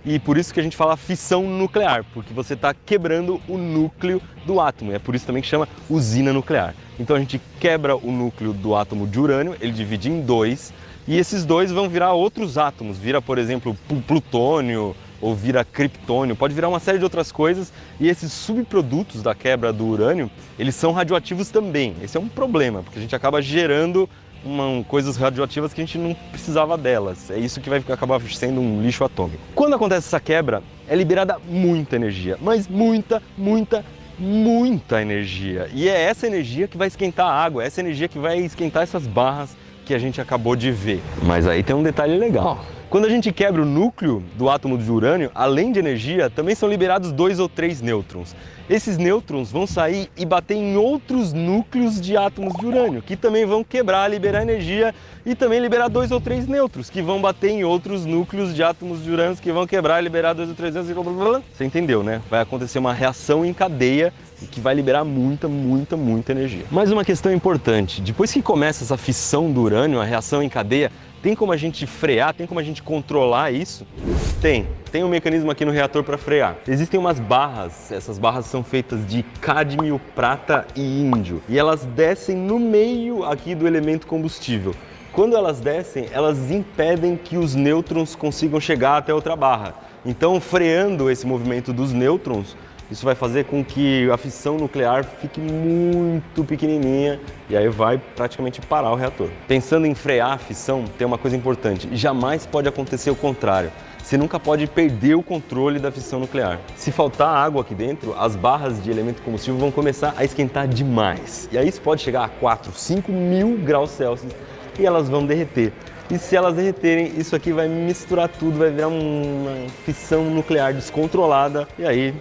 e por isso que a gente fala fissão nuclear, porque você está quebrando o núcleo do átomo. É por isso também que chama usina nuclear. Então a gente quebra o núcleo do átomo de urânio, ele divide em dois e esses dois vão virar outros átomos. Vira, por exemplo, plutônio, ou vira criptônio, pode virar uma série de outras coisas e esses subprodutos da quebra do urânio, eles são radioativos também. Esse é um problema, porque a gente acaba gerando coisas radioativas que a gente não precisava delas. É isso que vai acabar sendo um lixo atômico. Quando acontece essa quebra, é liberada muita energia, mas muita energia. E é essa energia que vai esquentar a água, é essa energia que vai esquentar essas barras que a gente acabou de ver. Mas aí tem um detalhe legal. Quando a gente quebra o núcleo do átomo de urânio, além de energia, também são liberados 2 ou 3 nêutrons. Esses nêutrons vão sair e bater em outros núcleos de átomos de urânio, que também vão quebrar, liberar energia e também liberar 2 ou 3 nêutrons, que vão bater em outros núcleos de átomos de urânio, que vão quebrar, liberar 2 ou 3 nêutrons, blá, blá, blá. Você entendeu, né? Vai acontecer uma reação em cadeia que vai liberar muita energia. Mais uma questão importante, depois que começa essa fissão do urânio, a reação em cadeia, tem como a gente frear, tem como a gente controlar isso? Tem um mecanismo aqui no reator para frear. Existem umas barras, essas barras são feitas de cádmio, prata e índio. E elas descem no meio aqui do elemento combustível. Quando elas descem, elas impedem que os nêutrons consigam chegar até outra barra. Então, freando esse movimento dos nêutrons, Isso vai fazer com que a fissão nuclear fique muito pequenininha e aí vai praticamente parar o reator. Pensando em frear a fissão, tem uma coisa importante: jamais pode acontecer o contrário. Você nunca pode perder o controle da fissão nuclear. Se faltar água aqui dentro, as barras de elemento combustível vão começar a esquentar demais. E aí isso pode chegar a 4, 5 mil graus Celsius e elas vão derreter. E se elas derreterem, isso aqui vai misturar tudo, vai virar uma fissão nuclear descontrolada. E aí...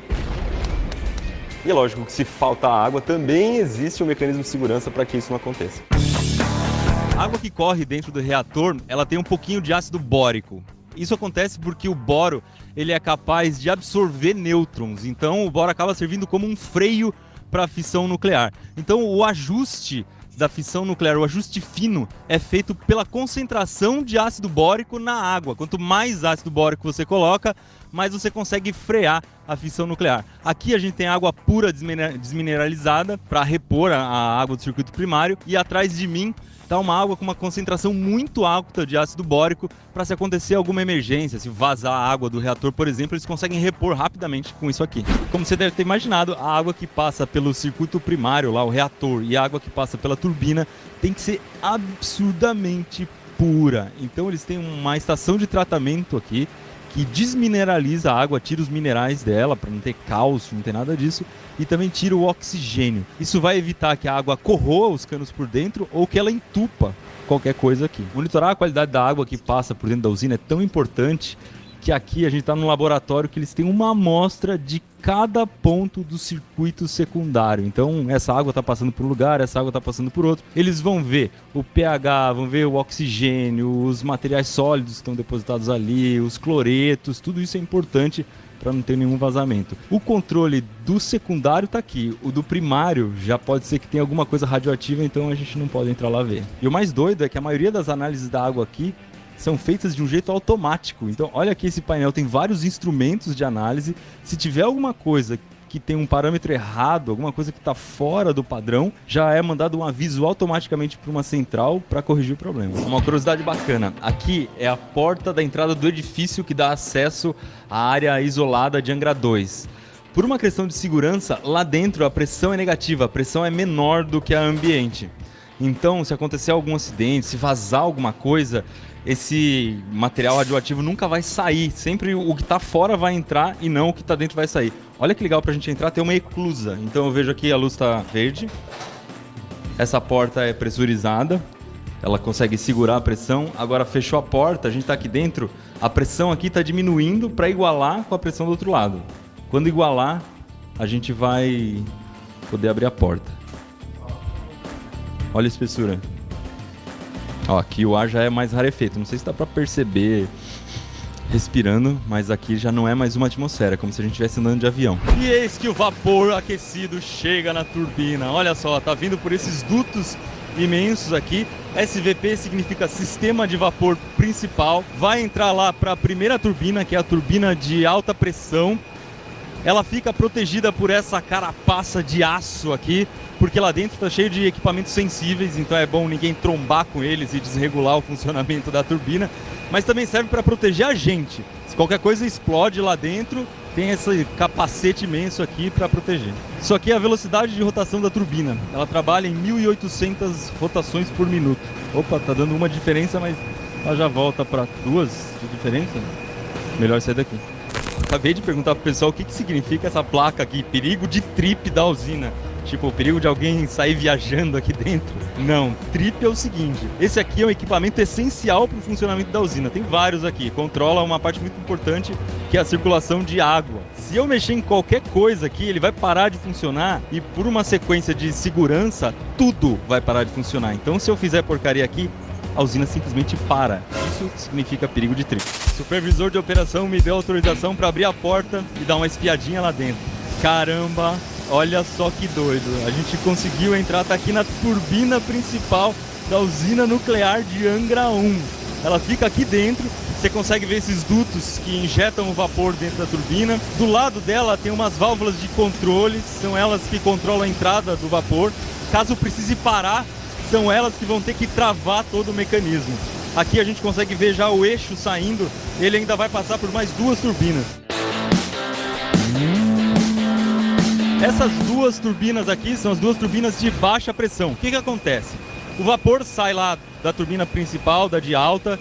E é lógico que se faltar água, também existe um mecanismo de segurança para que isso não aconteça. A água que corre dentro do reator, ela tem um pouquinho de ácido bórico. Isso acontece porque o boro ele é capaz de absorver nêutrons, então o boro acaba servindo como um freio para a fissão nuclear. Então o ajuste da fissão nuclear, o ajuste fino, é feito pela concentração de ácido bórico na água. Quanto mais ácido bórico você coloca, mais você consegue frear a fissão nuclear. Aqui a gente tem água pura desmineralizada para repor a água do circuito primário, e atrás de mim está uma água com uma concentração muito alta de ácido bórico para se acontecer alguma emergência, se vazar a água do reator, por exemplo, eles conseguem repor rapidamente com isso aqui. Como você deve ter imaginado, a água que passa pelo circuito primário, lá o reator, e a água que passa pela turbina tem que ser absurdamente pura. Então eles têm uma estação de tratamento aqui que desmineraliza a água, tira os minerais dela para não ter cálcio, não ter nada disso, e também tira o oxigênio. Isso vai evitar que a água corroa os canos por dentro ou que ela entupa qualquer coisa aqui. Monitorar a qualidade da água que passa por dentro da usina é tão importante que aqui a gente está num laboratório que eles têm uma amostra de cada ponto do circuito secundário. Então essa água está passando por um lugar, essa água está passando por outro. Eles vão ver o pH, vão ver o oxigênio, os materiais sólidos que estão depositados ali, os cloretos, tudo isso é importante para não ter nenhum vazamento. O controle do secundário está aqui, o do primário já pode ser que tenha alguma coisa radioativa, então a gente não pode entrar lá ver. E o mais doido é que a maioria das análises da água aqui são feitas de um jeito automático. Então olha aqui, esse painel tem vários instrumentos de análise. Se tiver alguma coisa que tem um parâmetro errado, alguma coisa que está fora do padrão, já é mandado um aviso automaticamente para uma central para corrigir o problema. Uma curiosidade bacana, aqui é a porta da entrada do edifício que dá acesso à área isolada de Angra 2. Por uma questão de segurança, lá dentro a pressão é negativa, a pressão é menor do que a ambiente. Então, se acontecer algum acidente, se vazar alguma coisa, esse material radioativo nunca vai sair. Sempre o que está fora vai entrar e não o que está dentro vai sair. Olha que legal, para a gente entrar tem uma eclusa. Então eu vejo aqui a luz está verde. Essa porta é pressurizada. Ela consegue segurar a pressão. Agora fechou a porta, a gente está aqui dentro. A pressão aqui está diminuindo para igualar com a pressão do outro lado. Quando igualar, a gente vai poder abrir a porta. Olha a espessura. Ó, aqui o ar já é mais rarefeito. Não sei se dá pra perceber respirando, mas aqui já não é mais uma atmosfera, como se a gente estivesse andando de avião. E eis que o vapor aquecido chega na turbina. Olha só, tá vindo por esses dutos imensos aqui. SVP significa Sistema de Vapor Principal. Vai entrar lá para a primeira turbina, que é a turbina de alta pressão. Ela fica protegida por essa carapaça de aço aqui, porque lá dentro está cheio de equipamentos sensíveis, então é bom ninguém trombar com eles e desregular o funcionamento da turbina, mas também serve para proteger a gente. Se qualquer coisa explode lá dentro, tem esse capacete imenso aqui para proteger. Isso aqui é a velocidade de rotação da turbina. Ela trabalha em 1.800 rotações por minuto. Opa, tá dando uma diferença, mas ela já volta para duas de diferença. Melhor sair daqui. Acabei de perguntar pro pessoal o que significa essa placa aqui, perigo de trip da usina. Tipo, o perigo de alguém sair viajando aqui dentro. Não, trip é o seguinte, esse aqui é um equipamento essencial para o funcionamento da usina. Tem vários aqui, controla uma parte muito importante, que é a circulação de água. Se eu mexer em qualquer coisa aqui, ele vai parar de funcionar e por uma sequência de segurança, tudo vai parar de funcionar. Então se eu fizer porcaria aqui, a usina simplesmente para. Isso significa perigo de trip. O supervisor de operação me deu autorização para abrir a porta e dar uma espiadinha lá dentro. Caramba, olha só que doido. A gente conseguiu entrar, tá aqui na turbina principal da usina nuclear de Angra 1. Ela fica aqui dentro, você consegue ver esses dutos que injetam o vapor dentro da turbina. Do lado dela tem umas válvulas de controle, são elas que controlam a entrada do vapor. Caso precise parar, são elas que vão ter que travar todo o mecanismo. Aqui a gente consegue ver já o eixo saindo, ele ainda vai passar por mais duas turbinas. Essas duas turbinas aqui são as duas turbinas de baixa pressão. O que acontece? O vapor sai lá da turbina principal, da de alta,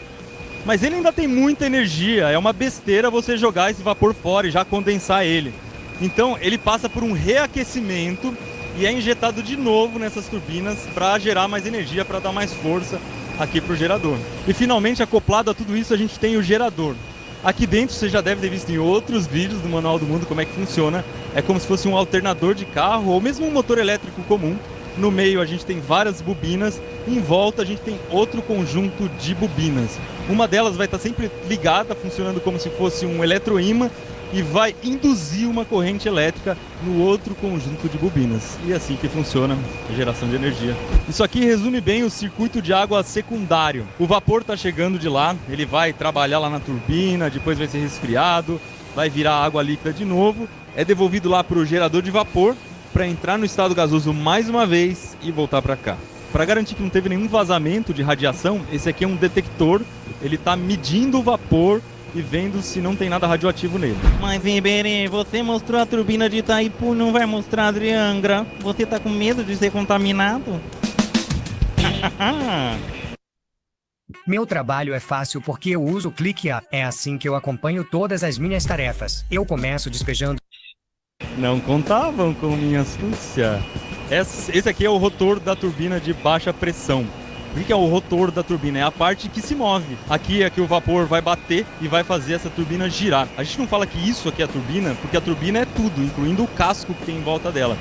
mas ele ainda tem muita energia. É uma besteira você jogar esse vapor fora e já condensar ele. Então ele passa por um reaquecimento e é injetado de novo nessas turbinas para gerar mais energia, para dar mais força aqui para o gerador. E finalmente, acoplado a tudo isso, a gente tem o gerador. Aqui dentro você já deve ter visto em outros vídeos do Manual do Mundo como é que funciona. É como se fosse um alternador de carro ou mesmo um motor elétrico comum. No meio a gente tem várias bobinas, em volta a gente tem outro conjunto de bobinas. Uma delas vai estar sempre ligada, funcionando como se fosse um eletroímã, e vai induzir uma corrente elétrica no outro conjunto de bobinas. E é assim que funciona a geração de energia. Isso aqui resume bem o circuito de água secundário. O vapor está chegando de lá, ele vai trabalhar lá na turbina, depois vai ser resfriado, vai virar água líquida de novo, é devolvido lá para o gerador de vapor para entrar no estado gasoso mais uma vez e voltar para cá. Para garantir que não teve nenhum vazamento de radiação, esse aqui é um detector, ele está medindo o vapor e vendo se não tem nada radioativo nele. Mas Iberê, você mostrou a turbina de Itaipu, não vai mostrar a de Angra? Você tá com medo de ser contaminado? Meu trabalho é fácil porque eu uso o ClickUp. É assim que eu acompanho todas as minhas tarefas. Eu começo despejando... Não contavam com minha astúcia. Esse aqui é o rotor da turbina de baixa pressão. O que é o rotor da turbina? É a parte que se move. Aqui é que o vapor vai bater e vai fazer essa turbina girar. A gente não fala que isso aqui é a turbina, porque a turbina é tudo, incluindo o casco que tem em volta dela.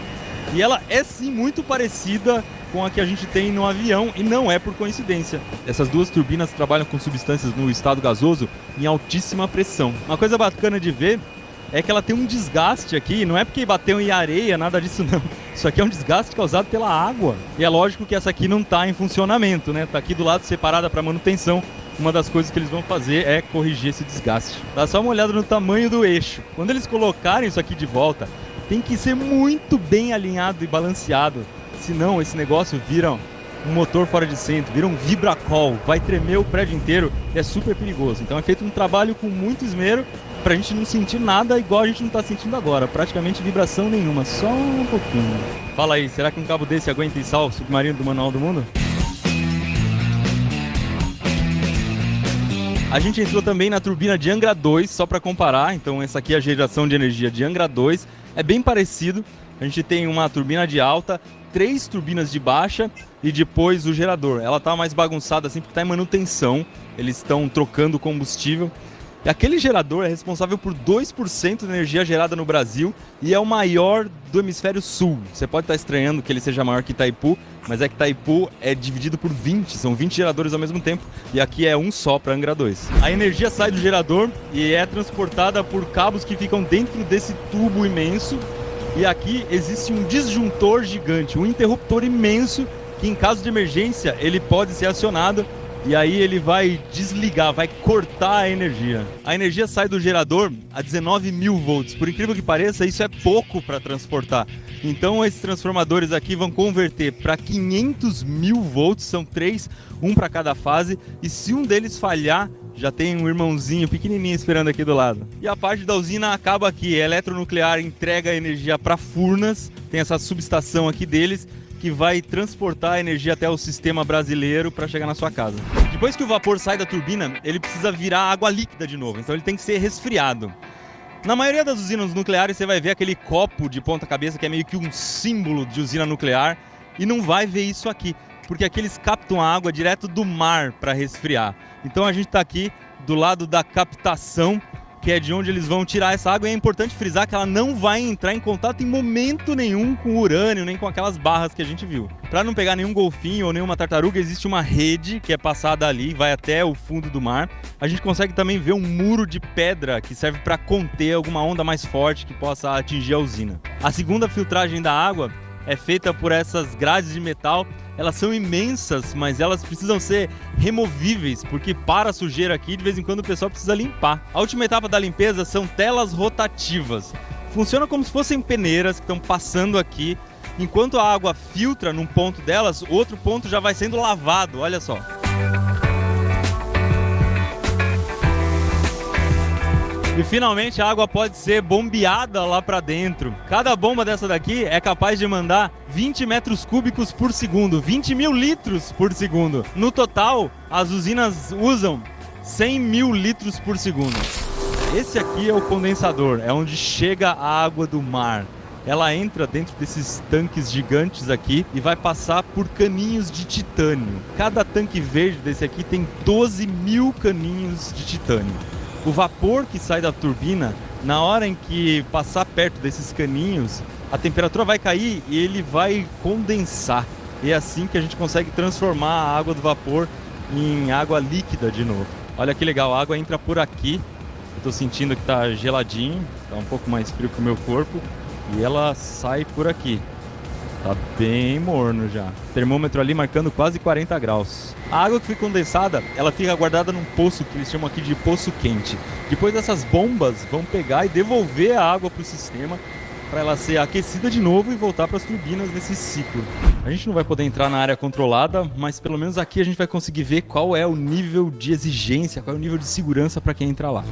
E ela é sim muito parecida com a que a gente tem no avião e não é por coincidência. Essas duas turbinas trabalham com substâncias no estado gasoso em altíssima pressão. Uma coisa bacana de ver é que ela tem um desgaste aqui, não é porque bateu em areia, nada disso não. Isso aqui é um desgaste causado pela água. E é lógico que essa aqui não está em funcionamento, né? Tá aqui do lado separada para manutenção. Uma das coisas que eles vão fazer é corrigir esse desgaste. Dá só uma olhada no tamanho do eixo. Quando eles colocarem isso aqui de volta, tem que ser muito bem alinhado e balanceado. Senão esse negócio vira um motor fora de centro, vira um vibracol, vai tremer o prédio inteiro e é super perigoso. Então é feito um trabalho com muito esmero pra gente não sentir nada igual a gente não tá sentindo agora. Praticamente vibração nenhuma, só um pouquinho. Fala aí, será que um cabo desse aguenta içar o submarino do Manual do Mundo? A gente entrou também na turbina de Angra 2, só para comparar. Então essa aqui é a geração de energia de Angra 2. É bem parecido. A gente tem uma turbina de alta, 3 turbinas de baixa e depois o gerador. Ela tá mais bagunçada assim porque tá em manutenção. Eles estão trocando combustível. E aquele gerador é responsável por 2% da energia gerada no Brasil e é o maior do hemisfério sul. Você pode estar estranhando que ele seja maior que Itaipu, mas é que Itaipu é dividido por 20, são 20 geradores ao mesmo tempo e aqui é um só para Angra 2. A energia sai do gerador e é transportada por cabos que ficam dentro desse tubo imenso e aqui existe um disjuntor gigante, um interruptor imenso que em caso de emergência ele pode ser acionado. E aí ele vai desligar, vai cortar a energia. A energia sai do gerador a 19.000 volts. Por incrível que pareça, isso é pouco para transportar. Então esses transformadores aqui vão converter para 500.000 volts, são 3, um para cada fase. E se um deles falhar, já tem um irmãozinho pequenininho esperando aqui do lado. E a parte da usina acaba aqui. A Eletronuclear entrega a energia para Furnas, tem essa subestação aqui deles, que vai transportar a energia até o sistema brasileiro para chegar na sua casa. Depois que o vapor sai da turbina, ele precisa virar água líquida de novo, então ele tem que ser resfriado. Na maioria das usinas nucleares você vai ver aquele copo de ponta cabeça que é meio que um símbolo de usina nuclear e não vai ver isso aqui, porque aqui eles captam a água direto do mar para resfriar. Então a gente está aqui do lado da captação, que é de onde eles vão tirar essa água, e é importante frisar que ela não vai entrar em contato em momento nenhum com o urânio, nem com aquelas barras que a gente viu. Para não pegar nenhum golfinho ou nenhuma tartaruga, existe uma rede que é passada ali, vai até o fundo do mar. A gente consegue também ver um muro de pedra que serve para conter alguma onda mais forte que possa atingir a usina. A segunda filtragem da água é feita por essas grades de metal. Elas são imensas, mas elas precisam ser removíveis, porque para a sujeira aqui, de vez em quando o pessoal precisa limpar. A última etapa da limpeza são telas rotativas. Funciona como se fossem peneiras que estão passando aqui. Enquanto a água filtra num ponto delas, outro ponto já vai sendo lavado, olha só. E finalmente a água pode ser bombeada lá para dentro. Cada bomba dessa daqui é capaz de mandar 20 metros cúbicos por segundo, 20 mil litros por segundo. No total, as usinas usam 100 mil litros por segundo. Esse aqui é o condensador, é onde chega a água do mar. Ela entra dentro desses tanques gigantes aqui e vai passar por caninhos de titânio. Cada tanque verde desse aqui tem 12 mil caninhos de titânio. O vapor que sai da turbina, na hora em que passar perto desses caninhos, a temperatura vai cair e ele vai condensar. E é assim que a gente consegue transformar a água do vapor em água líquida de novo. Olha que legal, a água entra por aqui. Eu tô sentindo que tá geladinho, tá um pouco mais frio que o meu corpo. E ela sai por aqui. Tá bem morno já. Termômetro ali marcando quase 40 graus. A água que foi condensada, ela fica guardada num poço que eles chamam aqui de poço quente. Depois essas bombas vão pegar e devolver a água para o sistema para ela ser aquecida de novo e voltar para as turbinas nesse ciclo. A gente não vai poder entrar na área controlada, mas pelo menos aqui a gente vai conseguir ver qual é o nível de exigência, qual é o nível de segurança para quem entrar lá.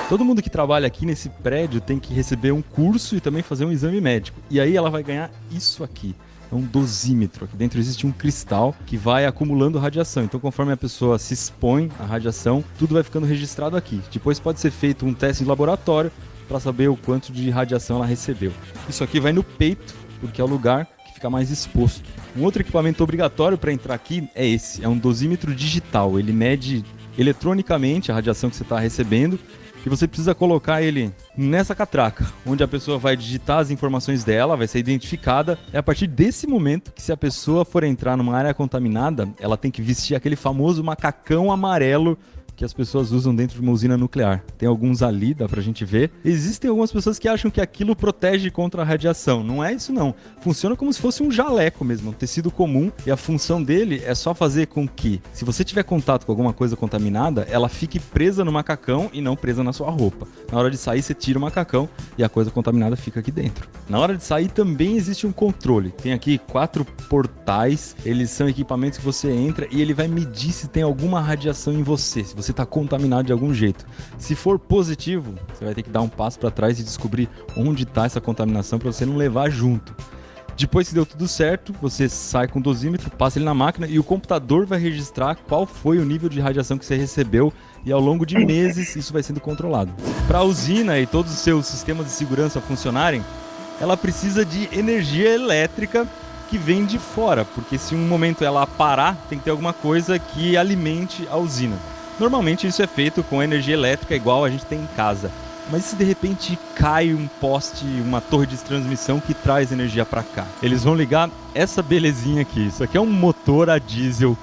Todo mundo que trabalha aqui nesse prédio tem que receber um curso e também fazer um exame médico. E aí ela vai ganhar isso aqui. É um dosímetro. Aqui dentro existe um cristal que vai acumulando radiação. Então, conforme a pessoa se expõe à radiação, tudo vai ficando registrado aqui. Depois pode ser feito um teste de laboratório para saber o quanto de radiação ela recebeu. Isso aqui vai no peito, porque é o lugar que fica mais exposto. Um outro equipamento obrigatório para entrar aqui é esse. É um dosímetro digital. Ele mede eletronicamente a radiação que você está recebendo. E você precisa colocar ele nessa catraca, onde a pessoa vai digitar as informações dela, vai ser identificada. É a partir desse momento que, se a pessoa for entrar numa área contaminada, ela tem que vestir aquele famoso macacão amarelo que as pessoas usam dentro de uma usina nuclear. Tem alguns ali, dá pra gente ver. Existem algumas pessoas que acham que aquilo protege contra a radiação. Não é isso não. Funciona como se fosse um jaleco mesmo, um tecido comum. E a função dele é só fazer com que, se você tiver contato com alguma coisa contaminada, ela fique presa no macacão e não presa na sua roupa. Na hora de sair, você tira o macacão e a coisa contaminada fica aqui dentro. Na hora de sair também existe um controle. Tem aqui 4 portais. Eles são equipamentos que você entra e ele vai medir se tem alguma radiação em você. Se você está contaminado de algum jeito. Se for positivo, você vai ter que dar um passo para trás e descobrir onde está essa contaminação para você não levar junto. Depois que deu tudo certo, você sai com o dosímetro, passa ele na máquina e o computador vai registrar qual foi o nível de radiação que você recebeu e ao longo de meses isso vai sendo controlado. Para a usina e todos os seus sistemas de segurança funcionarem, ela precisa de energia elétrica que vem de fora, porque se um momento ela parar, tem que ter alguma coisa que alimente a usina. Normalmente isso é feito com energia elétrica igual a gente tem em casa. Mas se de repente cai um poste, uma torre de transmissão que traz energia para cá? Eles vão ligar essa belezinha aqui. Isso aqui é um motor a diesel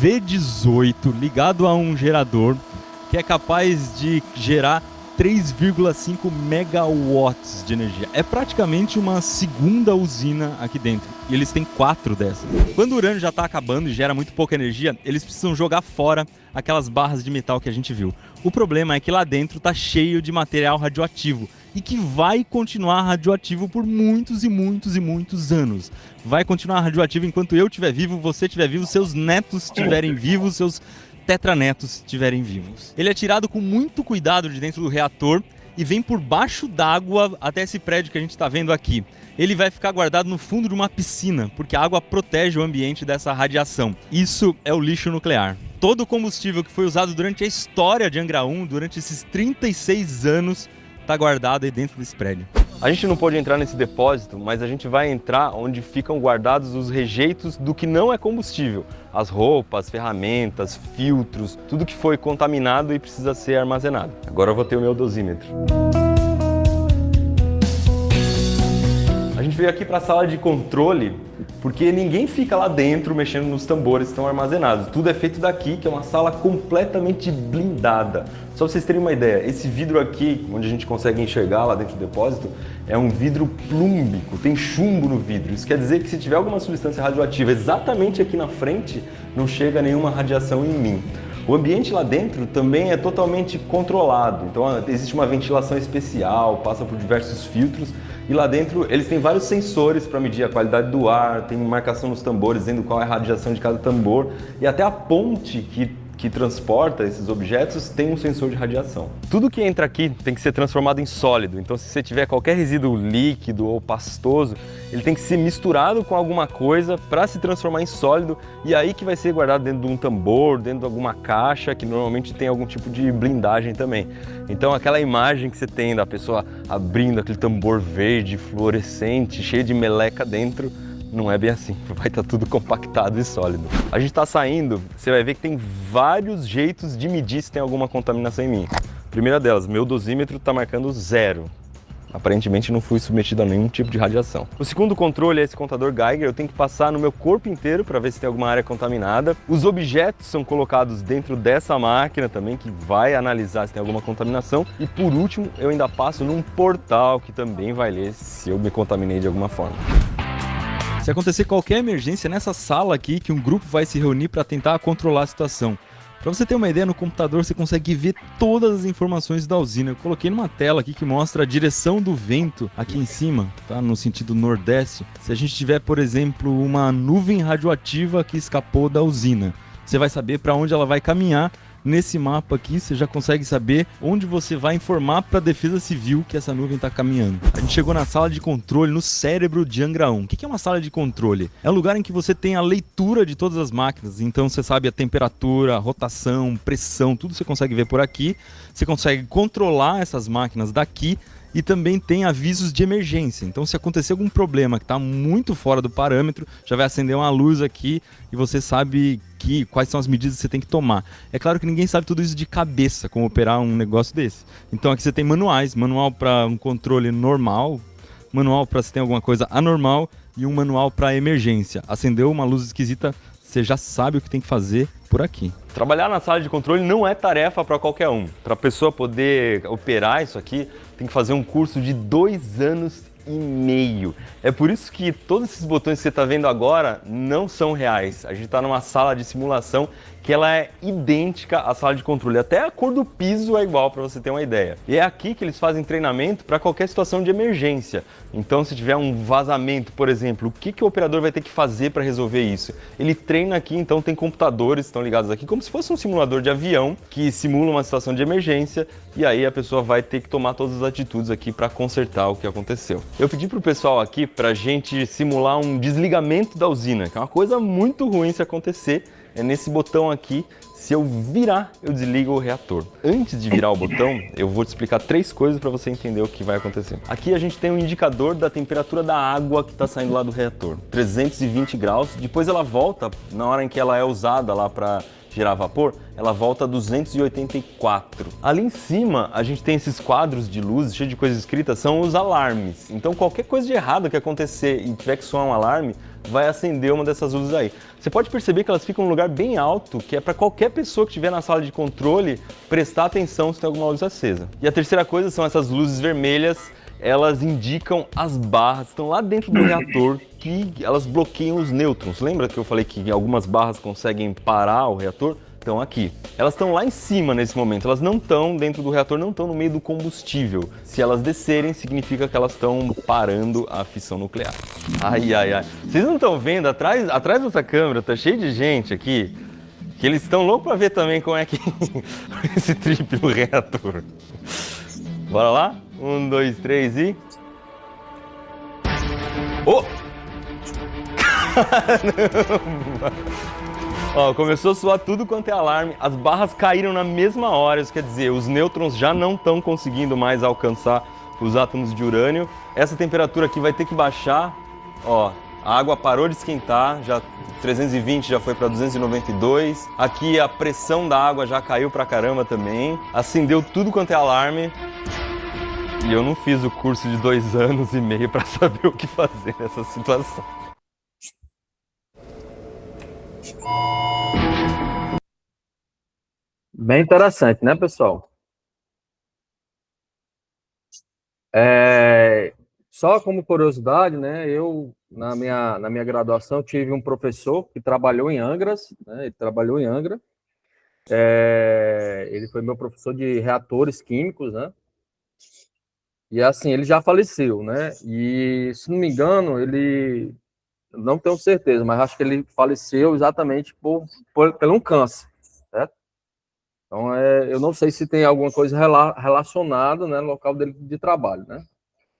V18 ligado a um gerador que é capaz de gerar 3,5 megawatts de energia. É praticamente uma segunda usina aqui dentro. E eles têm 4 dessas. Quando o urânio já está acabando e gera muito pouca energia, eles precisam jogar fora aquelas barras de metal que a gente viu. O problema é que lá dentro está cheio de material radioativo e que vai continuar radioativo por muitos e muitos e muitos anos. Vai continuar radioativo enquanto eu estiver vivo, você estiver vivo, seus netos estiverem vivos, seus tetranetos estiverem vivos. Ele é tirado com muito cuidado de dentro do reator e vem por baixo d'água até esse prédio que a gente está vendo aqui. Ele vai ficar guardado no fundo de uma piscina, porque a água protege o ambiente dessa radiação. Isso é o lixo nuclear. Todo o combustível que foi usado durante a história de Angra 1, durante esses 36 anos, está guardado aí dentro desse prédio. A gente não pode entrar nesse depósito, mas a gente vai entrar onde ficam guardados os rejeitos do que não é combustível. As roupas, ferramentas, filtros, tudo que foi contaminado e precisa ser armazenado. Agora eu vou ter o meu dosímetro. A gente veio aqui para a sala de controle porque ninguém fica lá dentro mexendo nos tambores que estão armazenados. Tudo é feito daqui, que é uma sala completamente blindada. Só para vocês terem uma ideia, esse vidro aqui, onde a gente consegue enxergar lá dentro do depósito, é um vidro plúmbico, tem chumbo no vidro. Isso quer dizer que se tiver alguma substância radioativa exatamente aqui na frente, não chega nenhuma radiação em mim. O ambiente lá dentro também é totalmente controlado, então existe uma ventilação especial, passa por diversos filtros e lá dentro eles têm vários sensores para medir a qualidade do ar, tem marcação nos tambores dizendo qual é a radiação de cada tambor e até a ponte que que transporta esses objetos tem um sensor de radiação. Tudo que entra aqui tem que ser transformado em sólido, então se você tiver qualquer resíduo líquido ou pastoso, ele tem que ser misturado com alguma coisa para se transformar em sólido, e aí que vai ser guardado dentro de um tambor, dentro de alguma caixa, que normalmente tem algum tipo de blindagem também. Então aquela imagem que você tem da pessoa abrindo aquele tambor verde, fluorescente, cheio de meleca dentro, não é bem assim, vai estar tudo compactado e sólido. A gente está saindo, você vai ver que tem vários jeitos de medir se tem alguma contaminação em mim. Primeira delas, meu dosímetro está marcando 0. Aparentemente não fui submetido a nenhum tipo de radiação. O segundo controle é esse contador Geiger, eu tenho que passar no meu corpo inteiro para ver se tem alguma área contaminada. Os objetos são colocados dentro dessa máquina também, que vai analisar se tem alguma contaminação. E por último, eu ainda passo num portal que também vai ler se eu me contaminei de alguma forma. Se acontecer qualquer emergência nessa sala aqui, que um grupo vai se reunir para tentar controlar a situação. Para você ter uma ideia, no computador você consegue ver todas as informações da usina. Eu coloquei numa tela aqui que mostra a direção do vento aqui em cima, tá? No sentido nordeste. Se a gente tiver, por exemplo, uma nuvem radioativa que escapou da usina, você vai saber para onde ela vai caminhar. Nesse mapa aqui, você já consegue saber onde você vai informar para a Defesa Civil que essa nuvem está caminhando. A gente chegou na sala de controle, no cérebro de Angra 1. O que é uma sala de controle? É um lugar em que você tem a leitura de todas as máquinas. Então você sabe a temperatura, a rotação, pressão, tudo você consegue ver por aqui. Você consegue controlar essas máquinas daqui. E também tem avisos de emergência. Então, se acontecer algum problema que está muito fora do parâmetro, já vai acender uma luz aqui e você sabe quais são as medidas que você tem que tomar. É claro que ninguém sabe tudo isso de cabeça, como operar um negócio desse. Então, aqui você tem manuais. Manual para um controle normal, manual para se tem alguma coisa anormal e um manual para emergência. Acendeu uma luz esquisita, você já sabe o que tem que fazer por aqui. Trabalhar na sala de controle não é tarefa para qualquer um. Para a pessoa poder operar isso aqui, tem que fazer um curso de 2 anos e meio. É por isso que todos esses botões que você está vendo agora não são reais. A gente está numa sala de simulação que ela é idêntica à sala de controle. Até a cor do piso é igual, para você ter uma ideia. E é aqui que eles fazem treinamento para qualquer situação de emergência. Então, se tiver um vazamento, por exemplo, o que o operador vai ter que fazer para resolver isso? Ele treina aqui, então tem computadores que estão ligados aqui, como se fosse um simulador de avião que simula uma situação de emergência, e aí a pessoa vai ter que tomar todas as atitudes aqui para consertar o que aconteceu. Eu pedi para o pessoal aqui para a gente simular um desligamento da usina, que é uma coisa muito ruim se acontecer. É nesse botão aqui, se eu virar, eu desligo o reator. Antes de virar o botão, eu vou te explicar 3 coisas para você entender o que vai acontecer. Aqui a gente tem um indicador da temperatura da água que está saindo lá do reator, 320 graus. Depois ela volta, na hora em que ela é usada lá para gerar vapor, ela volta a 284. Ali em cima, a gente tem esses quadros de luz, cheio de coisas escritas, são os alarmes. Então qualquer coisa de errado que acontecer e tiver que soar um alarme, vai acender uma dessas luzes aí. Você pode perceber que elas ficam num lugar bem alto, que é para qualquer pessoa que estiver na sala de controle prestar atenção se tem alguma luz acesa. E a terceira coisa são essas luzes vermelhas, elas indicam as barras que estão lá dentro do reator, que elas bloqueiam os nêutrons. Lembra que eu falei que algumas barras conseguem parar o reator? Estão aqui. Elas estão lá em cima nesse momento, elas não estão dentro do reator, não estão no meio do combustível. Se elas descerem, significa que elas estão parando a fissão nuclear. Ai, ai, ai. Vocês não estão vendo? Atrás dessa câmera tá cheio de gente aqui, que eles estão loucos para ver também como é que esse trip no reator. Bora lá? 1, 2, 3 e... Oh! Caramba! Ó, começou a soar tudo quanto é alarme, as barras caíram na mesma hora, isso quer dizer, os nêutrons já não estão conseguindo mais alcançar os átomos de urânio. Essa temperatura aqui vai ter que baixar, ó, a água parou de esquentar, já 320 já foi para 292. Aqui a pressão da água já caiu pra caramba também, acendeu tudo quanto é alarme. E eu não fiz o curso de 2 anos e meio para saber o que fazer nessa situação. Bem interessante, né, pessoal? Só como curiosidade, né, eu, na minha graduação, tive um professor que trabalhou em Angras, né, ele trabalhou em Angra. Ele foi meu professor de reatores químicos, né? E assim, ele já faleceu, né? E, se não me engano, ele... Não tenho certeza, mas acho que ele faleceu exatamente por um câncer, certo? Então, eu não sei se tem alguma coisa relacionada, né, no local dele de trabalho, né?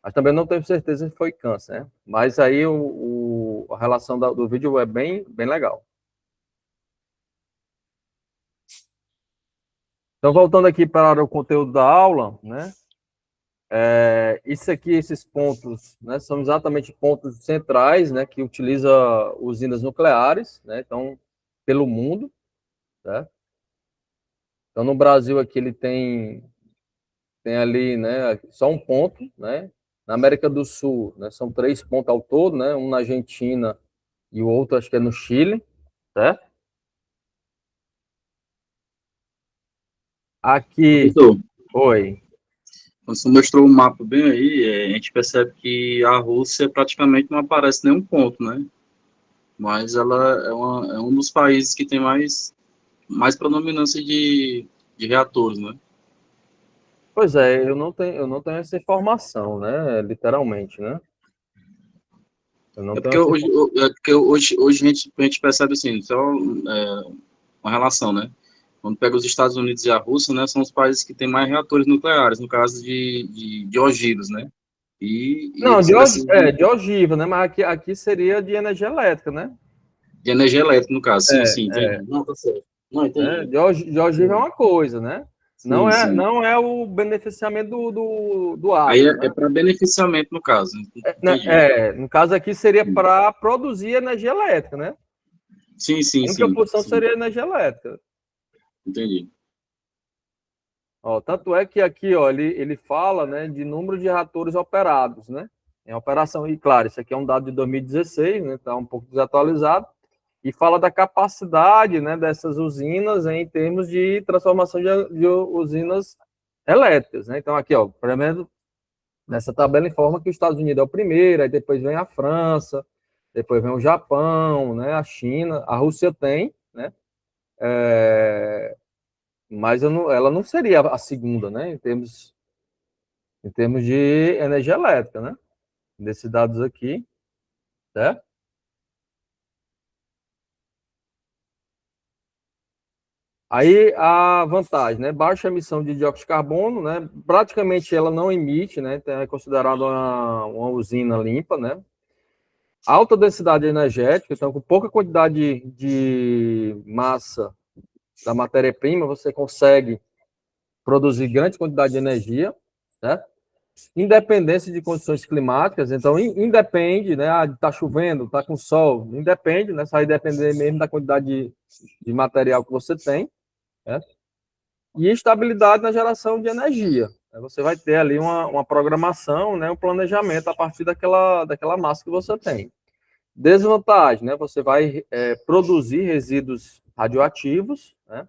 Mas também não tenho certeza se foi câncer, né? Mas aí a relação do vídeo é bem legal. Então, voltando aqui para o conteúdo da aula, né? Isso aqui, esses pontos, né, são exatamente pontos centrais, né, que utiliza usinas nucleares, né? Então, pelo mundo, né? Então, no Brasil aqui ele tem ali, né, só um ponto, né? Na América do Sul, né, são 3 pontos ao todo, né? Um na Argentina e o outro acho que é no Chile, certo? Aqui, Professor, oi. você mostrou o mapa bem aí, a gente percebe que a Rússia praticamente não aparece nenhum ponto, né? Mas ela é um dos países que tem mais predominância de reatores, né? Pois é, eu não tenho essa informação, né? Literalmente, né? Eu não É tenho porque essa hoje, informação. hoje a gente percebe assim, só uma relação, né? Quando pega os Estados Unidos e a Rússia, né, são os países que têm mais reatores nucleares, no caso de ogivas, né? E Não, você precisa de ogiva, né? Mas aqui seria de energia elétrica, né? de energia elétrica, no caso. Sim, sim, É. entendi. Não, tá certo. Não, Né? entendi. De ogiva é uma coisa, né? Não Sim, é, sim. não é o beneficiamento do Aí átomo, é né? para beneficiamento, no caso. Entendi. No caso aqui seria para produzir energia elétrica, né? Sim, sim, A única sim, função sim. seria energia elétrica. Entendi. Ó, tanto é que aqui, ó, ele fala, né, de número de reatores operados, né? Em operação, e claro, isso aqui é um dado de 2016, né? Está um pouco desatualizado, e fala da capacidade, né, dessas usinas em termos de transformação de usinas elétricas, né? Então aqui, ó, primeiro, nessa tabela informa que os Estados Unidos é o primeiro, aí depois vem a França, depois vem o Japão, né, a China, a Rússia tem, né? Mas ela não seria a segunda, né, em termos de energia elétrica, né? Desses dados aqui, certo? Aí a vantagem, né? Baixa emissão de dióxido de carbono, né? Praticamente ela não emite, né? Então é considerada uma usina limpa, né? Alta densidade energética, então com pouca quantidade de massa da matéria-prima, você consegue produzir grande quantidade de energia, né? Independência de condições climáticas, então independe, né? Tá chovendo, tá com sol, independe, né? Isso aí depender mesmo da quantidade de material que você tem, né? E estabilidade na geração de energia. Você vai ter ali uma programação, né? Um planejamento a partir daquela massa que você tem. Desvantagem, né? Você vai produzir resíduos radioativos, né?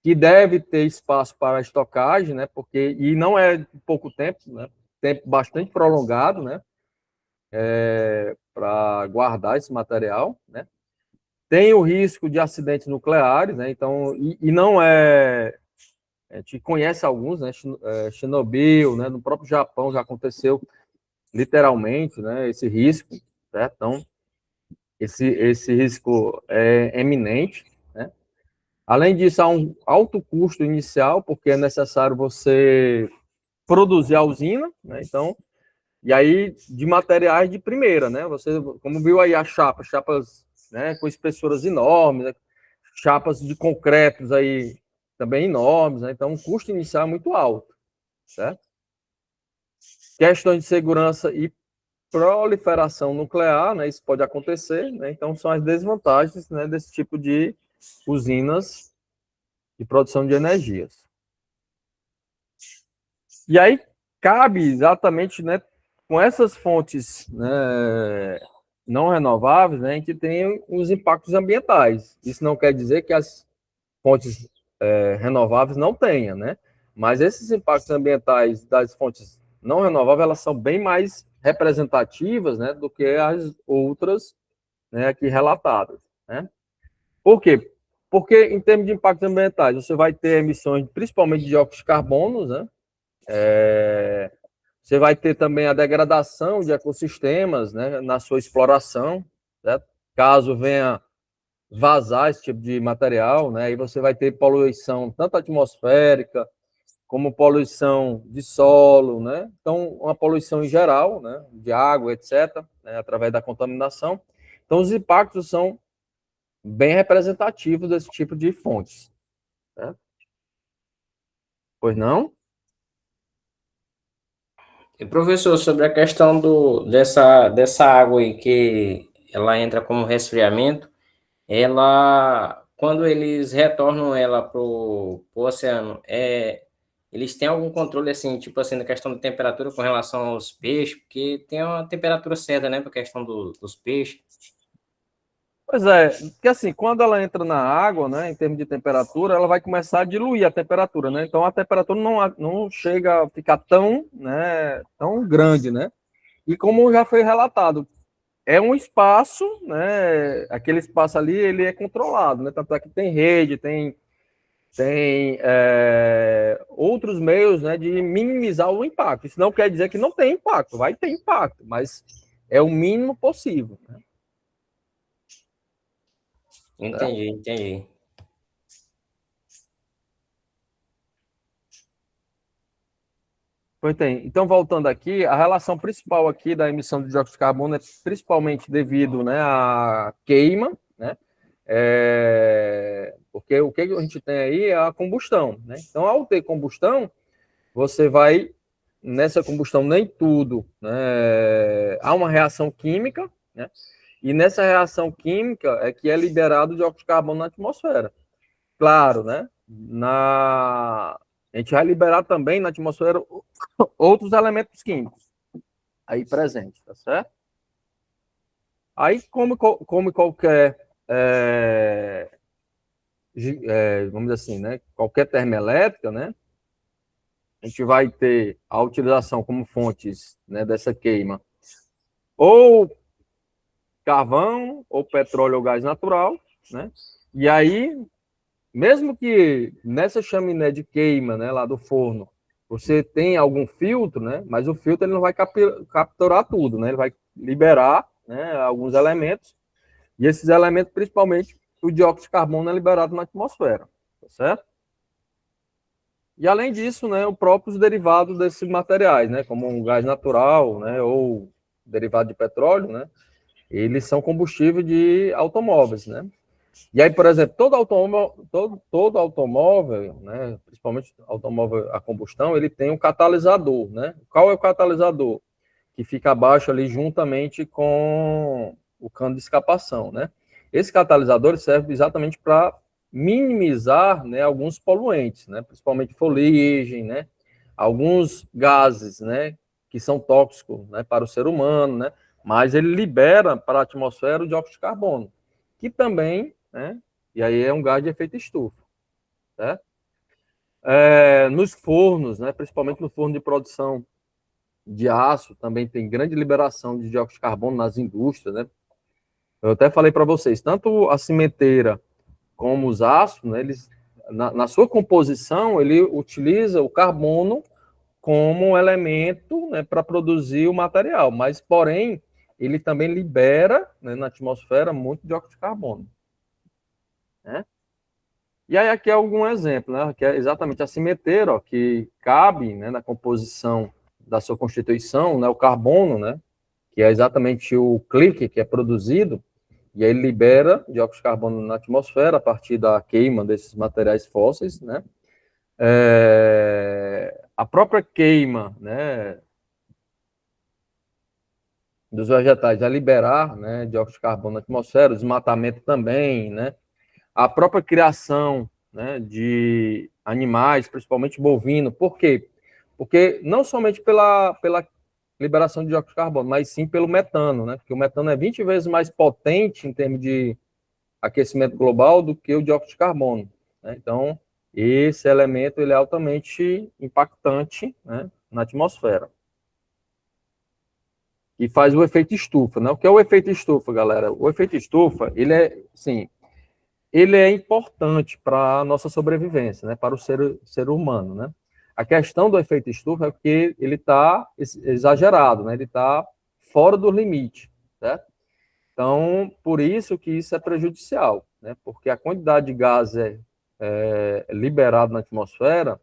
Que deve ter espaço para estocagem, né? E não é pouco tempo, né? Tempo bastante prolongado, né? Para guardar esse material, né? Tem o risco de acidentes nucleares, né? Então, e não a gente conhece alguns, né? Chernobyl, né? No próprio Japão já aconteceu literalmente, né? Esse risco, certo? Então, esse risco é eminente, né? Além disso, há um alto custo inicial, porque é necessário você produzir a usina, né? Então, e aí de materiais de primeira, né? Você, como viu aí, chapas, né, com espessuras enormes, né? Chapas de concretos aí também enormes, né? Então, o custo inicial é muito alto, certo? Questões de segurança e proliferação nuclear, né? Isso pode acontecer, né? Então, são as desvantagens, né, desse tipo de usinas de produção de energias. E aí cabe exatamente, né, com essas fontes, né, não renováveis, né, a gente tem os impactos ambientais. Isso não quer dizer que as fontes renováveis não tenham, né? Mas esses impactos ambientais das fontes não renováveis, elas são bem mais representativas, né, do que as outras, né, aqui relatadas, né? Por quê? Porque em termos de impactos ambientais, você vai ter emissões, principalmente de dióxido de carbono, né? Você vai ter também a degradação de ecossistemas, né, na sua exploração, certo? Caso venha vazar esse tipo de material, né? Aí você vai ter poluição tanto atmosférica como poluição de solo, né? Então, uma poluição em geral, né? De água, etc., né? Através da contaminação. Então, os impactos são bem representativos desse tipo de fontes. Né? Pois não? E professor, sobre a questão dessa água aí que ela entra como resfriamento, ela, quando eles retornam ela pro oceano, eles têm algum controle, assim, tipo assim, na questão da temperatura com relação aos peixes, porque tem uma temperatura certa, né, para a questão dos peixes. Pois é, porque assim, quando ela entra na água, né, em termos de temperatura, ela vai começar a diluir a temperatura, né? Então a temperatura não chega a ficar tão, né, tão grande, né? E como já foi relatado, é um espaço, né? Aquele espaço ali, ele é controlado, né? Tanto é que tem rede, tem outros meios, né, de minimizar o impacto. Isso não quer dizer que não tem impacto, vai ter impacto, mas é o mínimo possível. Né? Entendi. Pois tem. Então, voltando aqui, a relação principal aqui da emissão de dióxido de carbono é principalmente devido, né, à queima, né? Porque o que a gente tem aí é a combustão, né? Então, ao ter combustão, você vai, nessa combustão, nem tudo, né? Há uma reação química, né? E nessa reação química é que é liberado o dióxido de carbono na atmosfera. Claro, né? A gente vai liberar também na atmosfera outros elementos químicos aí presentes, tá certo? Aí, como qualquer, vamos dizer assim, né? Qualquer termoelétrica, né? A gente vai ter a utilização como fontes, né, dessa queima ou carvão, ou petróleo ou gás natural, né? E aí, mesmo que nessa chaminé de queima, né, lá do forno, você tem algum filtro, né? Mas o filtro ele não vai capturar tudo, né? Ele vai liberar, né, alguns elementos, e esses elementos, principalmente, o dióxido de carbono é liberado na atmosfera, tá certo? E além disso, né, os próprios derivados desses materiais, né, como o gás natural, né, ou derivado de petróleo, né, eles são combustível de automóveis, né? E aí, por exemplo, todo automóvel, né, principalmente automóvel a combustão, ele tem um catalisador, né? Qual é o catalisador? Que fica abaixo ali juntamente com o cano de escapação, né? Esse catalisador serve exatamente para minimizar, né, alguns poluentes, né, principalmente fuligem, né, alguns gases, né, que são tóxicos, né, para o ser humano, né, mas ele libera para a atmosfera o dióxido de carbono, que também, né, e aí é um gás de efeito estufa, certo? Nos fornos, né, principalmente no forno de produção de aço, também tem grande liberação de dióxido de carbono nas indústrias, né? Eu até falei para vocês, tanto a cimenteira como os aços, né, eles, na sua composição, ele utiliza o carbono como um elemento, né, para produzir o material, mas, porém, ele também libera, né, na atmosfera muito dióxido de carbono. Né? E aí aqui é algum exemplo, né, que é exatamente a cimenteira, ó, que cabe, né, na composição da sua constituição, né, o carbono, né, que é exatamente o clique que é produzido, e aí ele libera dióxido de carbono na atmosfera a partir da queima desses materiais fósseis, né? A própria queima, né, dos vegetais vai liberar, né, dióxido de carbono na atmosfera, o desmatamento também, né? A própria criação, né, de animais, principalmente bovino. Por quê? Porque não somente pela liberação de dióxido de carbono, mas sim pelo metano, né? Porque o metano é 20 vezes mais potente em termos de aquecimento global do que o dióxido de carbono. Né? Então, esse elemento ele é altamente impactante, né, na atmosfera. E faz o efeito estufa. Né? O que é o efeito estufa, galera? O efeito estufa, ele é importante para a nossa sobrevivência, né, para o ser humano, né? A questão do efeito estufa é que ele está exagerado, né? Ele está fora do limite, certo? Então, por isso que isso é prejudicial. né, porque a quantidade de gás liberado na atmosfera,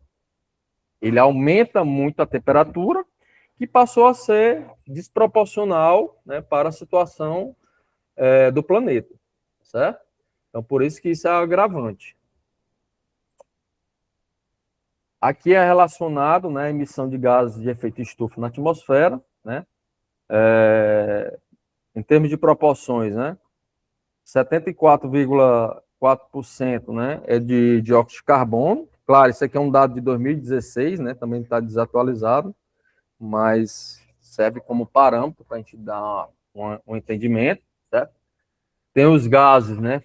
ele aumenta muito a temperatura, que passou a ser desproporcional, né, para a situação do planeta, certo? Então, por isso que isso é agravante. Aqui é relacionado, né, a emissão de gases de efeito estufa na atmosfera, né, em termos de proporções, né, 74,4%, né, é de dióxido de carbono. Claro, isso aqui é um dado de 2016, né, também está desatualizado, mas serve como parâmetro para a gente dar um entendimento, certo? Tem os gases, né,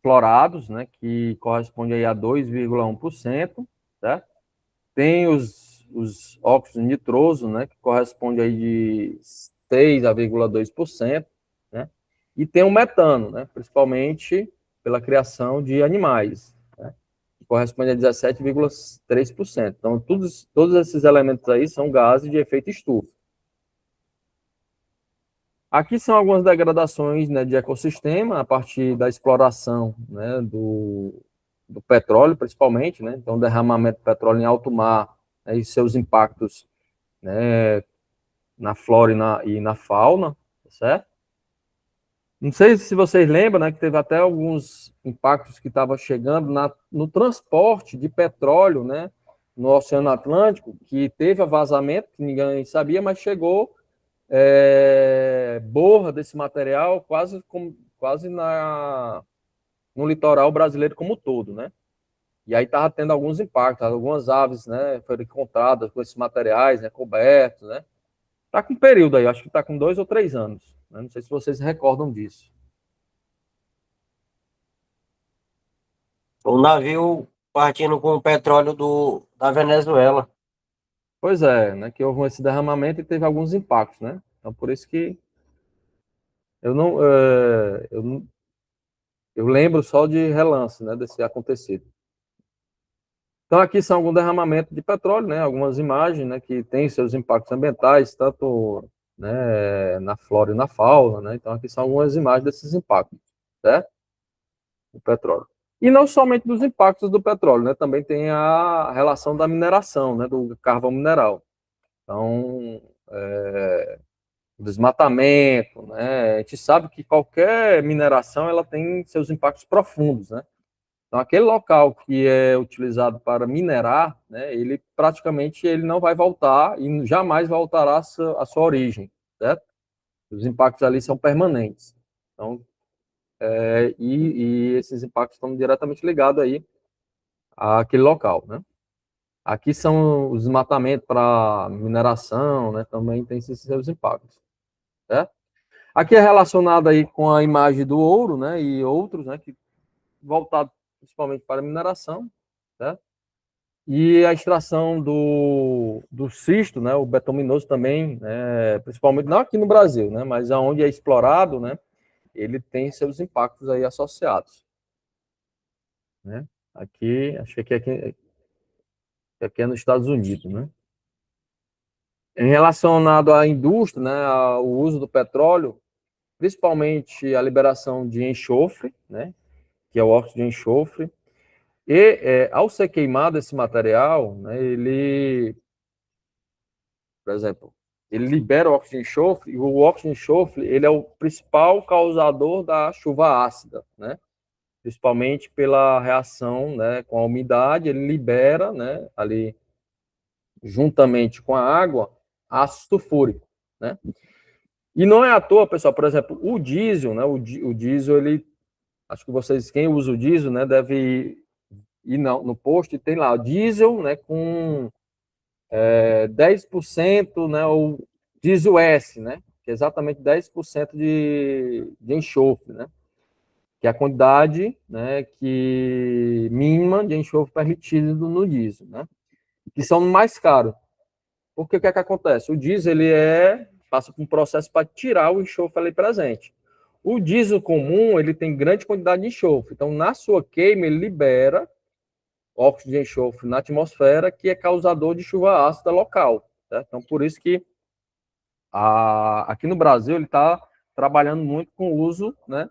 fluorados, né, que corresponde aí a 2,1%, certo? Tem os óxidos nitrosos, né, que corresponde aí de 6,2%, né? E tem o metano, né, principalmente pela criação de animais, né, que corresponde a 17,3%. Então, todos esses elementos aí são gases de efeito estufa. Aqui são algumas degradações, né, de ecossistema a partir da exploração, né, do petróleo, principalmente, né? Então, derramamento de petróleo em alto mar, né, e seus impactos, né, na flora e na fauna, certo? Não sei se vocês lembram, né, que teve até alguns impactos que estavam chegando no transporte de petróleo, né, no Oceano Atlântico, que teve vazamento, que ninguém sabia, mas chegou borra desse material quase no litoral brasileiro como um todo, né? E aí estava tendo alguns impactos, algumas aves, né, foram encontradas com esses materiais, né, cobertos, né? Está com um período aí, acho que está com 2 ou 3 anos, né? Não sei se vocês recordam disso. O navio partindo com o petróleo da Venezuela. Pois é, né, que houve esse derramamento e teve alguns impactos, né? Então, por isso que eu lembro só de relance, né, desse acontecido. Então, aqui são algum derramamento de petróleo, né, algumas imagens, né, que têm seus impactos ambientais, tanto, né, na flora e na fauna, né? Então, aqui são algumas imagens desses impactos, certo? Do petróleo. E não somente dos impactos do petróleo, né, também tem a relação da mineração, né, do carvão mineral. Então, desmatamento, né, a gente sabe que qualquer mineração, ela tem seus impactos profundos, né? Então, aquele local que é utilizado para minerar, né, ele praticamente não vai voltar e jamais voltará à sua origem, certo? Os impactos ali são permanentes. Então, e esses impactos estão diretamente ligados aí àquele local, né? Aqui são os desmatamentos para mineração, né, também tem esses seus impactos, certo? Aqui é relacionado aí com a imagem do ouro, né, e outros, né, que voltado principalmente para a mineração, certo? E a extração do cisto, né, o betuminoso também, né, principalmente, não aqui no Brasil, né, mas aonde é explorado, né, ele tem seus impactos aí associados, né? Aqui, acho que aqui é nos Estados Unidos, né? Em relacionado à indústria, né, ao uso do petróleo, principalmente a liberação de enxofre, né, que é o óxido de enxofre, e ao ser queimado esse material, né, ele, por exemplo, ele libera o óxido de enxofre, e o óxido de enxofre ele é o principal causador da chuva ácida, né, principalmente pela reação, né, com a umidade, ele libera, né, ali, juntamente com a água, ácido sulfúrico, né. E não é à toa, pessoal, por exemplo, o diesel, né, o diesel, ele, acho que vocês, quem usa o diesel, né, deve ir no posto e tem lá o diesel, né, com 10%, né, ou diesel S, né, que é exatamente 10% de enxofre, né, que é a quantidade, né, que mínima de enxofre permitida no diesel, né, que são mais caros. Porque o que é que acontece? O diesel, ele passa por um processo para tirar o enxofre ali presente. O diesel comum, ele tem grande quantidade de enxofre. Então, na sua queima, ele libera óxido de enxofre na atmosfera, que é causador de chuva ácida local. Certo? Então, por isso que aqui no Brasil, ele está trabalhando muito com o uso, né,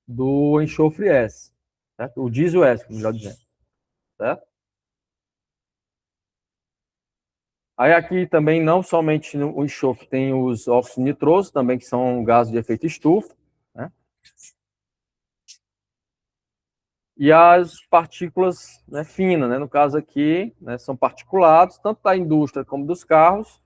do enxofre S. certo? O diesel é, melhor dizendo, certo? Aí aqui também, não somente o enxofre, tem os óxidos nitrosos, também que são gases de efeito estufa, né? E as partículas, né, finas, né? No caso aqui, né, são particulados, tanto da indústria como dos carros,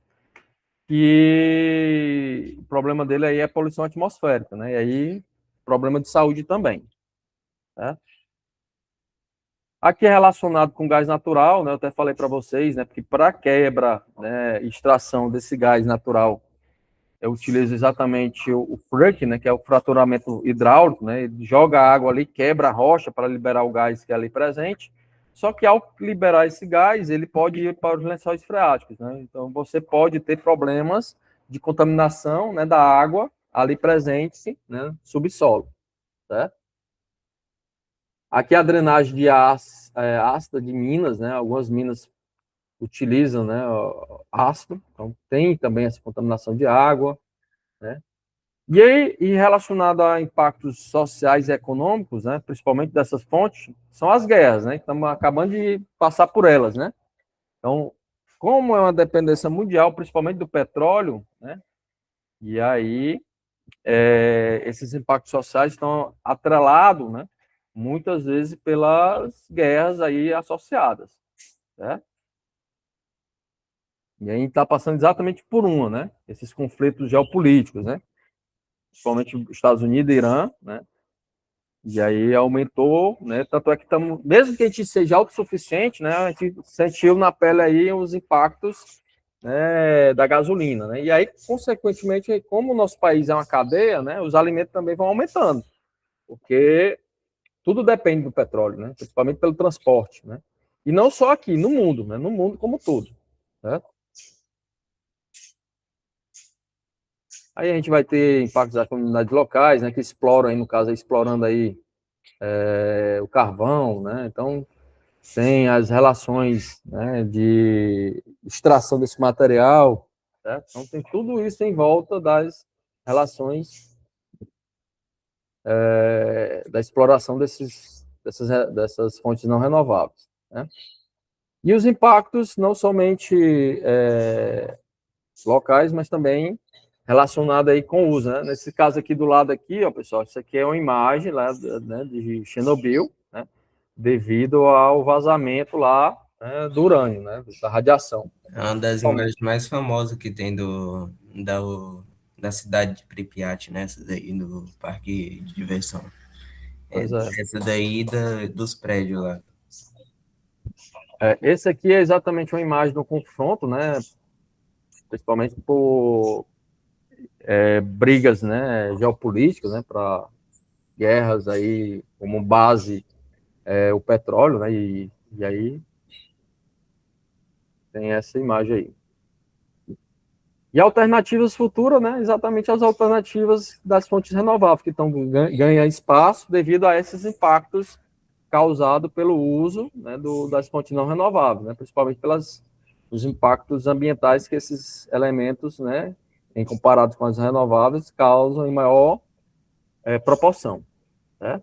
e o problema dele aí é a poluição atmosférica, né? E aí, problema de saúde também, né? Aqui é relacionado com gás natural, né? Eu até falei para vocês, né? Porque para quebra, né, extração desse gás natural, eu utilizo exatamente o fracking, né? Que é o fraturamento hidráulico, né? Ele joga a água ali, quebra a rocha para liberar o gás que é ali presente. Só que ao liberar esse gás, ele pode ir para os lençóis freáticos, né? Então você pode ter problemas de contaminação, né, da água ali presente, né, subsolo, certo? Aqui a drenagem de ácida de minas, né? Algumas minas utilizam, né, ácido, então tem também essa contaminação de água, né? E aí, e relacionado a impactos sociais e econômicos, né, principalmente dessas fontes, são as guerras, né? Estamos acabando de passar por elas, né? Então, como é uma dependência mundial, principalmente do petróleo, né? E aí esses impactos sociais estão atrelados, né, muitas vezes pelas guerras aí associadas, né? E aí está passando exatamente por uma, né? Esses conflitos geopolíticos, né? Principalmente Estados Unidos e Irã, né? E aí aumentou, né? Tanto é que estamos, mesmo que a gente seja autossuficiente, né? A gente sentiu na pele aí os impactos, né, da gasolina, né? E aí, consequentemente, como o nosso país é uma cadeia, né? Os alimentos também vão aumentando, porque tudo depende do petróleo, né? Principalmente pelo transporte, né? E não só aqui, no mundo, né? No mundo como todo, né? Aí a gente vai ter impactos das comunidades locais, né? Que exploram, aí, no caso, explorando aí o carvão, né? Então, tem as relações, né, de extração desse material, certo? Então, tem tudo isso em volta das relações da exploração dessas fontes não renováveis, né? E os impactos não somente locais, mas também relacionado aí com o uso, né? Nesse caso aqui do lado aqui, ó, pessoal, isso aqui é uma imagem lá, né, de Chernobyl, né, devido ao vazamento lá, né, do urânio, né, da radiação. É uma das imagens mais famosas que tem da cidade de Pripyat, né? Essa daí do parque de diversão. Essa daí dos prédios lá. Esse aqui é exatamente uma imagem do confronto, né, principalmente por brigas, né, geopolíticas, né, para guerras aí como base o petróleo, né, e aí tem essa imagem aí. E alternativas futuras, né, exatamente as alternativas das fontes renováveis, que estão ganhando espaço devido a esses impactos causados pelo uso, né, das fontes não renováveis, né, principalmente pelos impactos ambientais que esses elementos, né, em comparados com as renováveis, causam em maior proporção, né?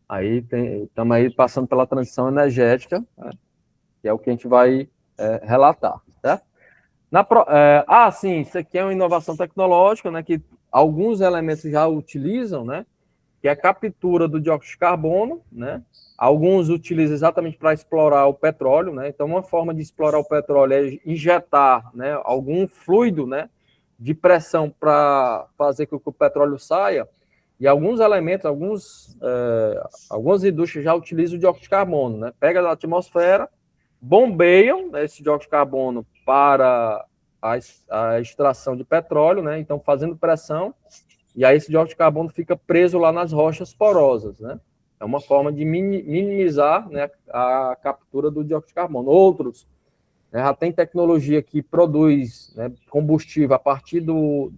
Aí estamos aí passando pela transição energética, né, que é o que a gente vai relatar, certo? Sim, isso aqui é uma inovação tecnológica, né, que alguns elementos já utilizam, né, que é a captura do dióxido de carbono, né, alguns utilizam exatamente para explorar o petróleo, né, então uma forma de explorar o petróleo é injetar, né, algum fluido, né, de pressão para fazer com que o petróleo saia, e alguns elementos, algumas indústrias já utilizam o dióxido de carbono, né, pega da atmosfera, bombeiam, né, esse dióxido de carbono para a extração de petróleo, né? Então, fazendo pressão, e aí esse dióxido de carbono fica preso lá nas rochas porosas, né? É uma forma de minimizar, né, a captura do dióxido de carbono. Outros, né, já tem tecnologia que produz, né, combustível a partir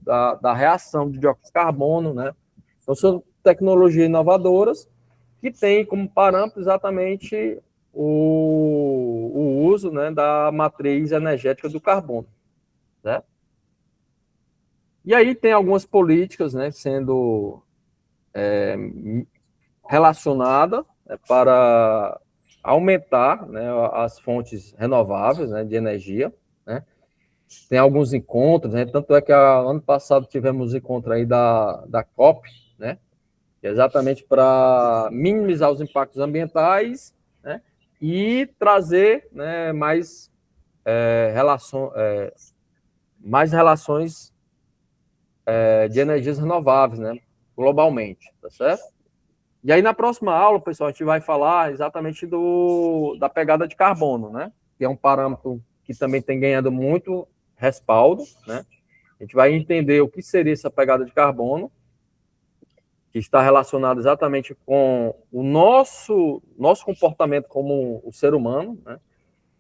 da reação de dióxido de carbono, né? Então, são tecnologias inovadoras que têm como parâmetro exatamente o uso, né, da matriz energética do carbono, né? E aí tem algumas políticas, né, sendo relacionadas, para aumentar, né, as fontes renováveis, né, de energia, né? Tem alguns encontros, né? Tanto é que ano passado tivemos um encontro aí da COP, né? Que é exatamente para minimizar os impactos ambientais, né? E trazer, né, mais relações de energias renováveis, né? Globalmente, tá certo? E aí, na próxima aula, pessoal, a gente vai falar exatamente da pegada de carbono, né? Que é um parâmetro que também tem ganhado muito respaldo, né? A gente vai entender o que seria essa pegada de carbono, que está relacionado exatamente com o nosso comportamento como o ser humano, né?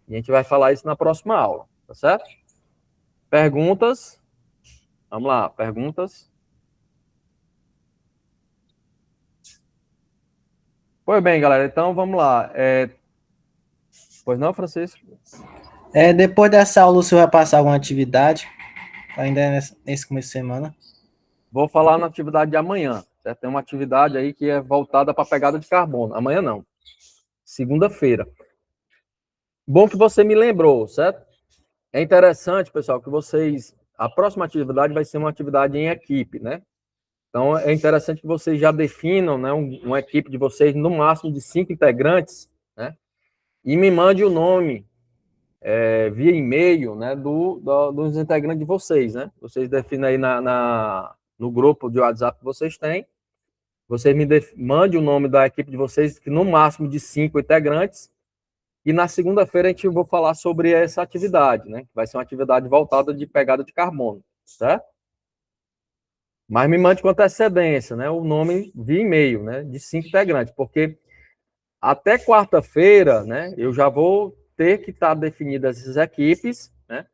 E a gente vai falar isso na próxima aula, tá certo? Perguntas? Vamos lá, perguntas? Pois bem, galera, então vamos lá. Pois não, Francisco? Depois dessa aula, o senhor vai passar alguma atividade? Ainda nesse começo de semana? Vou falar na atividade de amanhã, certo? Tem uma atividade aí que é voltada para a pegada de carbono. Amanhã não. Segunda-feira. Bom que você me lembrou, certo? É interessante, pessoal, que a próxima atividade vai ser uma atividade em equipe, né? Então, é interessante que vocês já definam, né, uma equipe de vocês, no máximo de 5 integrantes, né? E me mande o nome via e-mail, né, dos integrantes de vocês, né? Vocês definem aí no grupo de WhatsApp que vocês têm. Vocês me mande o nome da equipe de vocês, que no máximo de 5 integrantes. E na segunda-feira a gente vai falar sobre essa atividade, né? Vai ser uma atividade voltada de pegada de carbono, certo? Mas me mande com antecedência, né? O nome via e-mail, né? De 5 integrantes, porque até quarta-feira, né? Eu já vou ter que estar definidas essas equipes, né?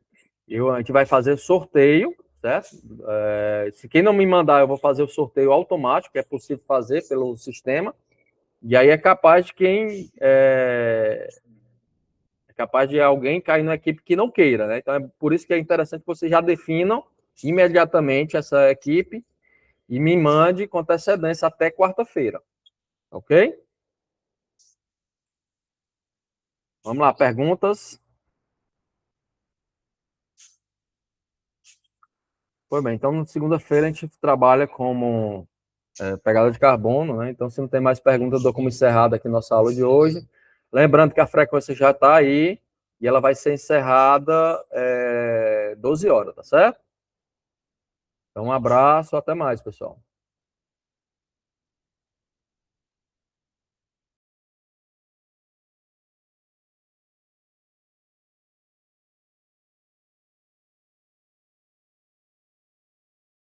A gente vai fazer sorteio, certo? Se quem não me mandar, eu vou fazer o sorteio automático, que é possível fazer pelo sistema. E aí é capaz de alguém cair na equipe que não queira, né? Então é por isso que é interessante que vocês já definam imediatamente essa equipe e me mande com antecedência até quarta-feira, ok? Vamos lá, perguntas? Pois bem, então na segunda-feira a gente trabalha como pegada de carbono, né? Então se não tem mais perguntas, eu dou como encerrada aqui nossa aula de hoje. Lembrando que a frequência já está aí e ela vai ser encerrada 12 horas, tá certo? Então um abraço, até mais, pessoal.